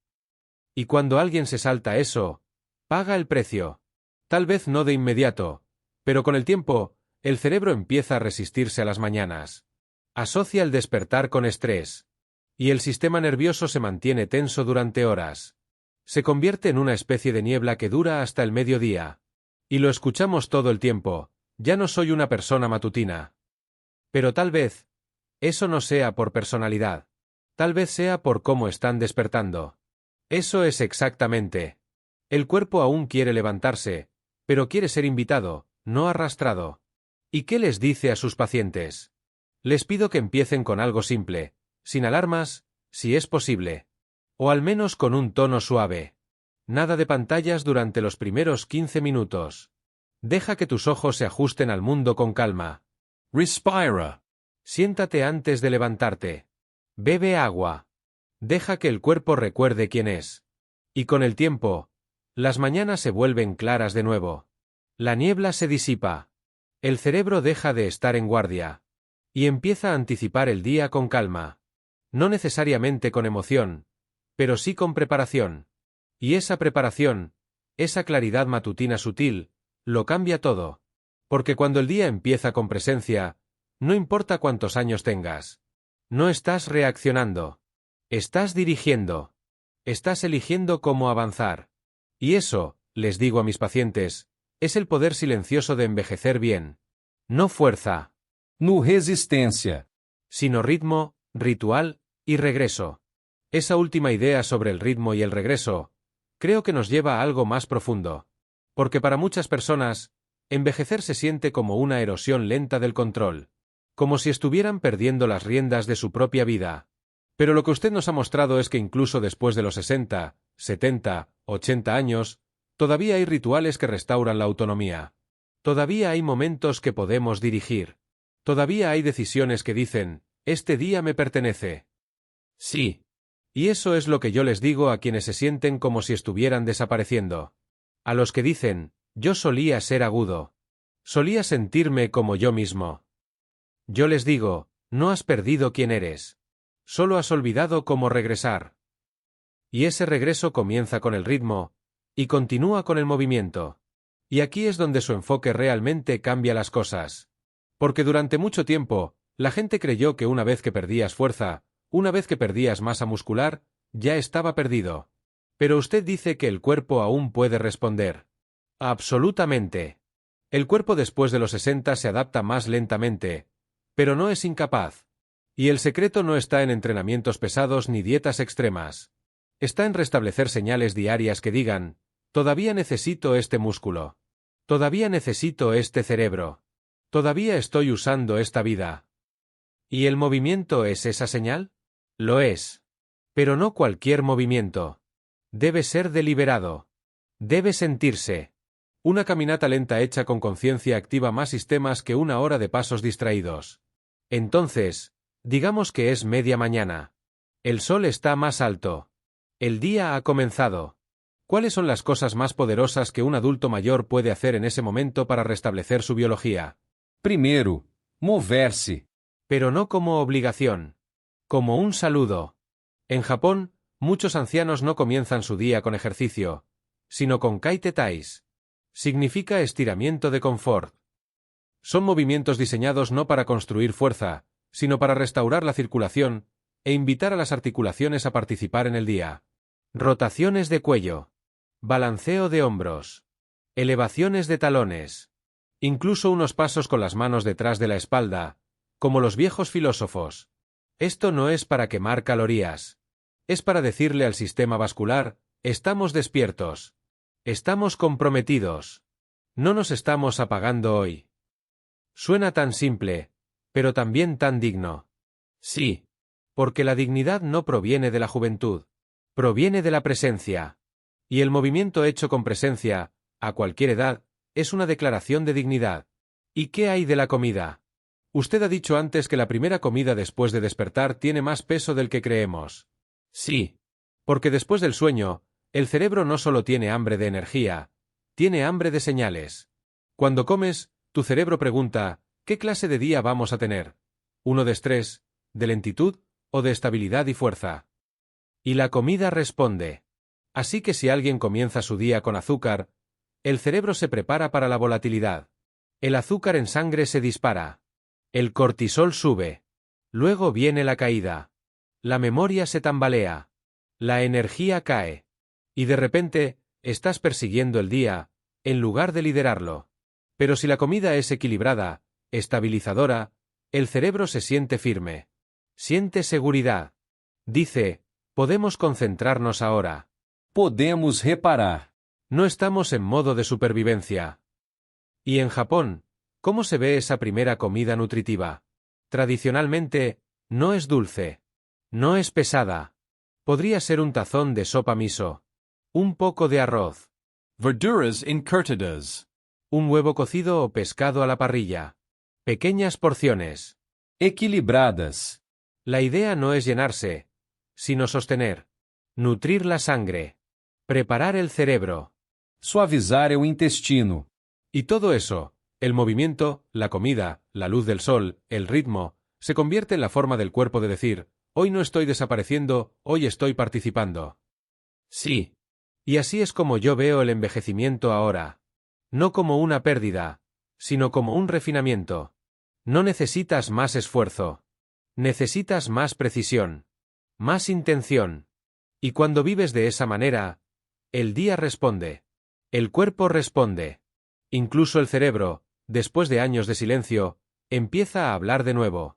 Y cuando alguien se salta eso, paga el precio. Tal vez no de inmediato, pero con el tiempo, el cerebro empieza a resistirse a las mañanas. Asocia el despertar con estrés. Y el sistema nervioso se mantiene tenso durante horas. Se convierte en una especie de niebla que dura hasta el mediodía. Y lo escuchamos todo el tiempo, ya no soy una persona matutina. Pero tal vez, eso no sea por personalidad. Tal vez sea por cómo están despertando. Eso es exactamente. El cuerpo aún quiere levantarse, pero quiere ser invitado, no arrastrado. ¿Y qué les dice a sus pacientes? Les pido que empiecen con algo simple, sin alarmas, si es posible. O al menos con un tono suave. Nada de pantallas durante los primeros 15 minutos. Deja que tus ojos se ajusten al mundo con calma. Respira. Siéntate antes de levantarte. Bebe agua. Deja que el cuerpo recuerde quién es. Y con el tiempo, las mañanas se vuelven claras de nuevo. La niebla se disipa. El cerebro deja de estar en guardia. Y empieza a anticipar el día con calma. No necesariamente con emoción, pero sí con preparación. Y esa preparación, esa claridad matutina sutil, lo cambia todo. Porque cuando el día empieza con presencia, no importa cuántos años tengas. No estás reaccionando. Estás dirigiendo. Estás eligiendo cómo avanzar. Y eso, les digo a mis pacientes, es el poder silencioso de envejecer bien. No fuerza. No resistencia. Sino ritmo, ritual y regreso. Esa última idea sobre el ritmo y el regreso, creo que nos lleva a algo más profundo. Porque para muchas personas, envejecer se siente como una erosión lenta del control. Como si estuvieran perdiendo las riendas de su propia vida. Pero lo que usted nos ha mostrado es que incluso después de los 60, 70, 80 años, todavía hay rituales que restauran la autonomía. Todavía hay momentos que podemos dirigir. Todavía hay decisiones que dicen, este día me pertenece. Sí. Y eso es lo que yo les digo a quienes se sienten como si estuvieran desapareciendo. A los que dicen, yo solía ser agudo. Solía sentirme como yo mismo. Yo les digo, no has perdido quién eres. Solo has olvidado cómo regresar. Y ese regreso comienza con el ritmo, Y continúa con el movimiento. Y aquí es donde su enfoque realmente cambia las cosas. Porque durante mucho tiempo, la gente creyó que una vez que perdías fuerza, una vez que perdías masa muscular, ya estaba perdido. Pero usted dice que el cuerpo aún puede responder. Absolutamente. El cuerpo después de los 60 se adapta más lentamente, pero no es incapaz. Y el secreto no está en entrenamientos pesados ni dietas extremas. Está en restablecer señales diarias que digan, todavía necesito este músculo. Todavía necesito este cerebro. Todavía estoy usando esta vida. ¿Y el movimiento es esa señal? Lo es. Pero no cualquier movimiento. Debe ser deliberado. Debe sentirse. Una caminata lenta hecha con conciencia activa más sistemas que una hora de pasos distraídos. Entonces, digamos que es media mañana. El sol está más alto. El día ha comenzado. ¿Cuáles son las cosas más poderosas que un adulto mayor puede hacer en ese momento para restablecer su biología? Primeiro, mover-se. Pero no como obligación. Como un saludo. En Japón, muchos ancianos no comienzan su día con ejercicio, sino con kaite-tais. Significa estiramiento de confort. Son movimientos diseñados no para construir fuerza, sino para restaurar la circulación e invitar a las articulaciones a participar en el día. Rotaciones de cuello. Balanceo de hombros. Elevaciones de talones. Incluso unos pasos con las manos detrás de la espalda, como los viejos filósofos. Esto no es para quemar calorías. Es para decirle al sistema vascular, estamos despiertos. Estamos comprometidos. No nos estamos apagando hoy. Suena tan simple, pero también tan digno. Sí. Porque la dignidad no proviene de la juventud. Proviene de la presencia. Y el movimiento hecho con presencia, a cualquier edad, es una declaración de dignidad. ¿Y qué hay de la comida? Usted ha dicho antes que la primera comida después de despertar tiene más peso del que creemos. Sí. Porque después del sueño, el cerebro no solo tiene hambre de energía, tiene hambre de señales. Cuando comes, tu cerebro pregunta, ¿qué clase de día vamos a tener? ¿Uno de estrés, de lentitud o de estabilidad y fuerza? Y la comida responde. Así que si alguien comienza su día con azúcar, el cerebro se prepara para la volatilidad. El azúcar en sangre se dispara. El cortisol sube. Luego viene la caída. La memoria se tambalea. La energía cae. Y de repente, estás persiguiendo el día, en lugar de liderarlo. Pero si la comida es equilibrada, estabilizadora, el cerebro se siente firme. Siente seguridad. Dice, podemos concentrarnos ahora. Podemos reparar. No estamos en modo de supervivencia. Y en Japón, ¿cómo se ve esa primera comida nutritiva? Tradicionalmente, no es dulce. No es pesada. Podría ser un tazón de sopa miso. Un poco de arroz. Verduras encurtidas. Un huevo cocido o pescado a la parrilla. Pequeñas porciones. Equilibradas. La idea no es llenarse, sino sostener. Nutrir la sangre. Preparar el cerebro. Suavizar el intestino. Y todo eso, el movimiento, la comida, la luz del sol, el ritmo, se convierte en la forma del cuerpo de decir, hoy no estoy desapareciendo, hoy estoy participando. Sí. Y así es como yo veo el envejecimiento ahora. No como una pérdida, sino como un refinamiento. No necesitas más esfuerzo. Necesitas más precisión. Más intención. Y cuando vives de esa manera, el día responde. El cuerpo responde. Incluso el cerebro, después de años de silencio, empieza a hablar de nuevo.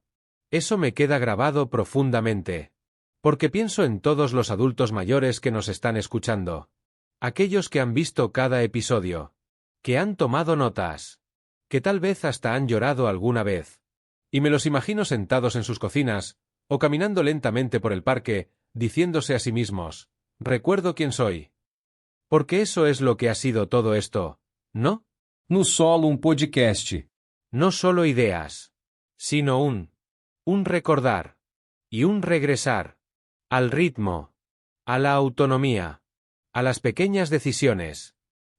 Eso me queda grabado profundamente. Porque pienso en todos los adultos mayores que nos están escuchando. Aquellos que han visto cada episodio. Que han tomado notas. Que tal vez hasta han llorado alguna vez. Y me los imagino sentados en sus cocinas, o caminando lentamente por el parque, diciéndose a sí mismos, recuerdo quién soy. Porque eso es lo que ha sido todo esto, ¿no? No solo podcast. No solo ideas, sino un recordar, y un regresar, al ritmo, a la autonomía, a las pequeñas decisiones,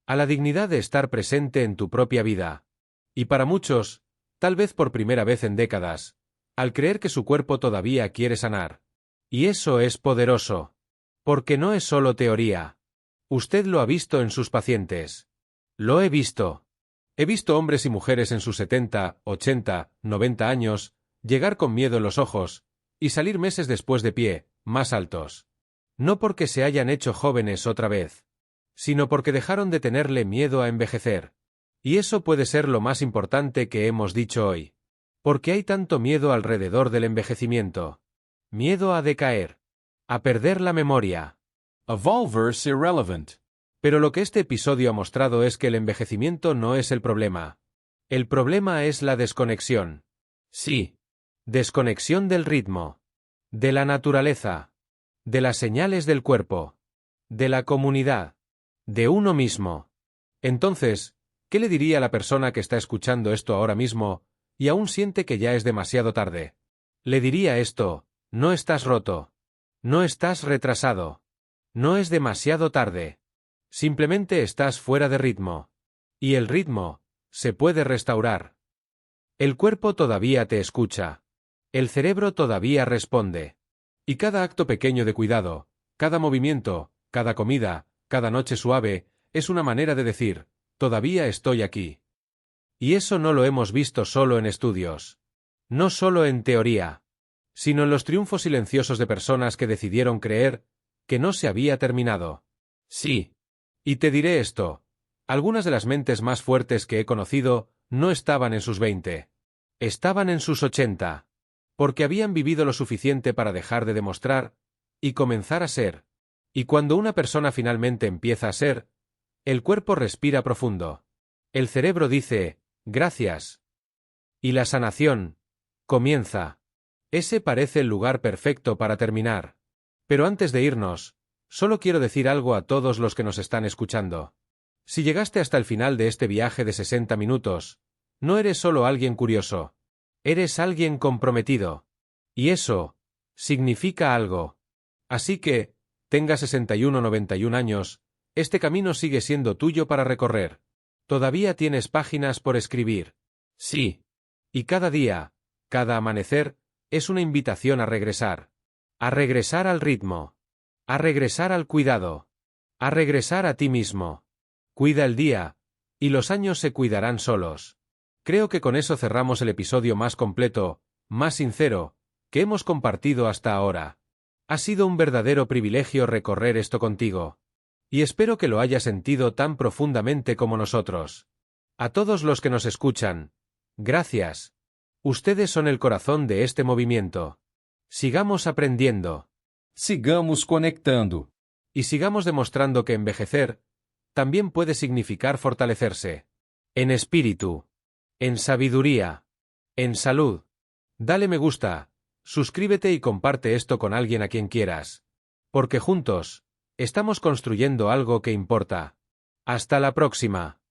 a la dignidad de estar presente en tu propia vida. Y para muchos, tal vez por primera vez en décadas, al creer que su cuerpo todavía quiere sanar. Y eso es poderoso. Porque no es solo teoría. Usted lo ha visto en sus pacientes. Lo he visto. He visto hombres y mujeres en sus 70, 80, 90 años, llegar con miedo en los ojos, y salir meses después de pie, más altos. No porque se hayan hecho jóvenes otra vez, sino porque dejaron de tenerle miedo a envejecer. Y eso puede ser lo más importante que hemos dicho hoy. Porque hay tanto miedo alrededor del envejecimiento. Miedo a decaer. A perder la memoria. A vulver's irrelevant. Pero lo que este episodio ha mostrado es que el envejecimiento no es el problema. El problema es la desconexión. Sí. Desconexión del ritmo. De la naturaleza. De las señales del cuerpo. De la comunidad. De uno mismo. Entonces, ¿qué le diría a la persona que está escuchando esto ahora mismo, y aún siente que ya es demasiado tarde? Le diría esto: no estás roto. No estás retrasado. No es demasiado tarde. Simplemente estás fuera de ritmo. Y el ritmo se puede restaurar. El cuerpo todavía te escucha. El cerebro todavía responde. Y cada acto pequeño de cuidado, cada movimiento, cada comida, cada noche suave, es una manera de decir: todavía estoy aquí. Y eso no lo hemos visto solo en estudios. No solo en teoría. Sino en los triunfos silenciosos de personas que decidieron creer que no se había terminado. Sí. Y te diré esto: algunas de las mentes más fuertes que he conocido no estaban en sus 20. Estaban en sus 80. Porque habían vivido lo suficiente para dejar de demostrar y comenzar a ser. Y cuando una persona finalmente empieza a ser, el cuerpo respira profundo. El cerebro dice: gracias. Y la sanación comienza. Ese parece el lugar perfecto para terminar. Pero antes de irnos, solo quiero decir algo a todos los que nos están escuchando. Si llegaste hasta el final de este viaje de 60 minutos, no eres solo alguien curioso. Eres alguien comprometido. Y eso significa algo. Así que, tenga 61 o 91 años, este camino sigue siendo tuyo para recorrer. Todavía tienes páginas por escribir. Sí. Y cada día, cada amanecer, es una invitación a regresar. A regresar al ritmo. A regresar al cuidado. A regresar a ti mismo. Cuida el día, y los años se cuidarán solos. Creo que con eso cerramos el episodio más completo, más sincero, que hemos compartido hasta ahora. Ha sido un verdadero privilegio recorrer esto contigo. Y espero que lo hayas sentido tan profundamente como nosotros. A todos los que nos escuchan, gracias. Ustedes son el corazón de este movimiento. Sigamos aprendiendo. Sigamos conectando. Y sigamos demostrando que envejecer también puede significar fortalecerse. En espíritu. En sabiduría. En salud. Dale me gusta, suscríbete y comparte esto con alguien a quien quieras. Porque juntos, estamos construyendo algo que importa. Hasta la próxima.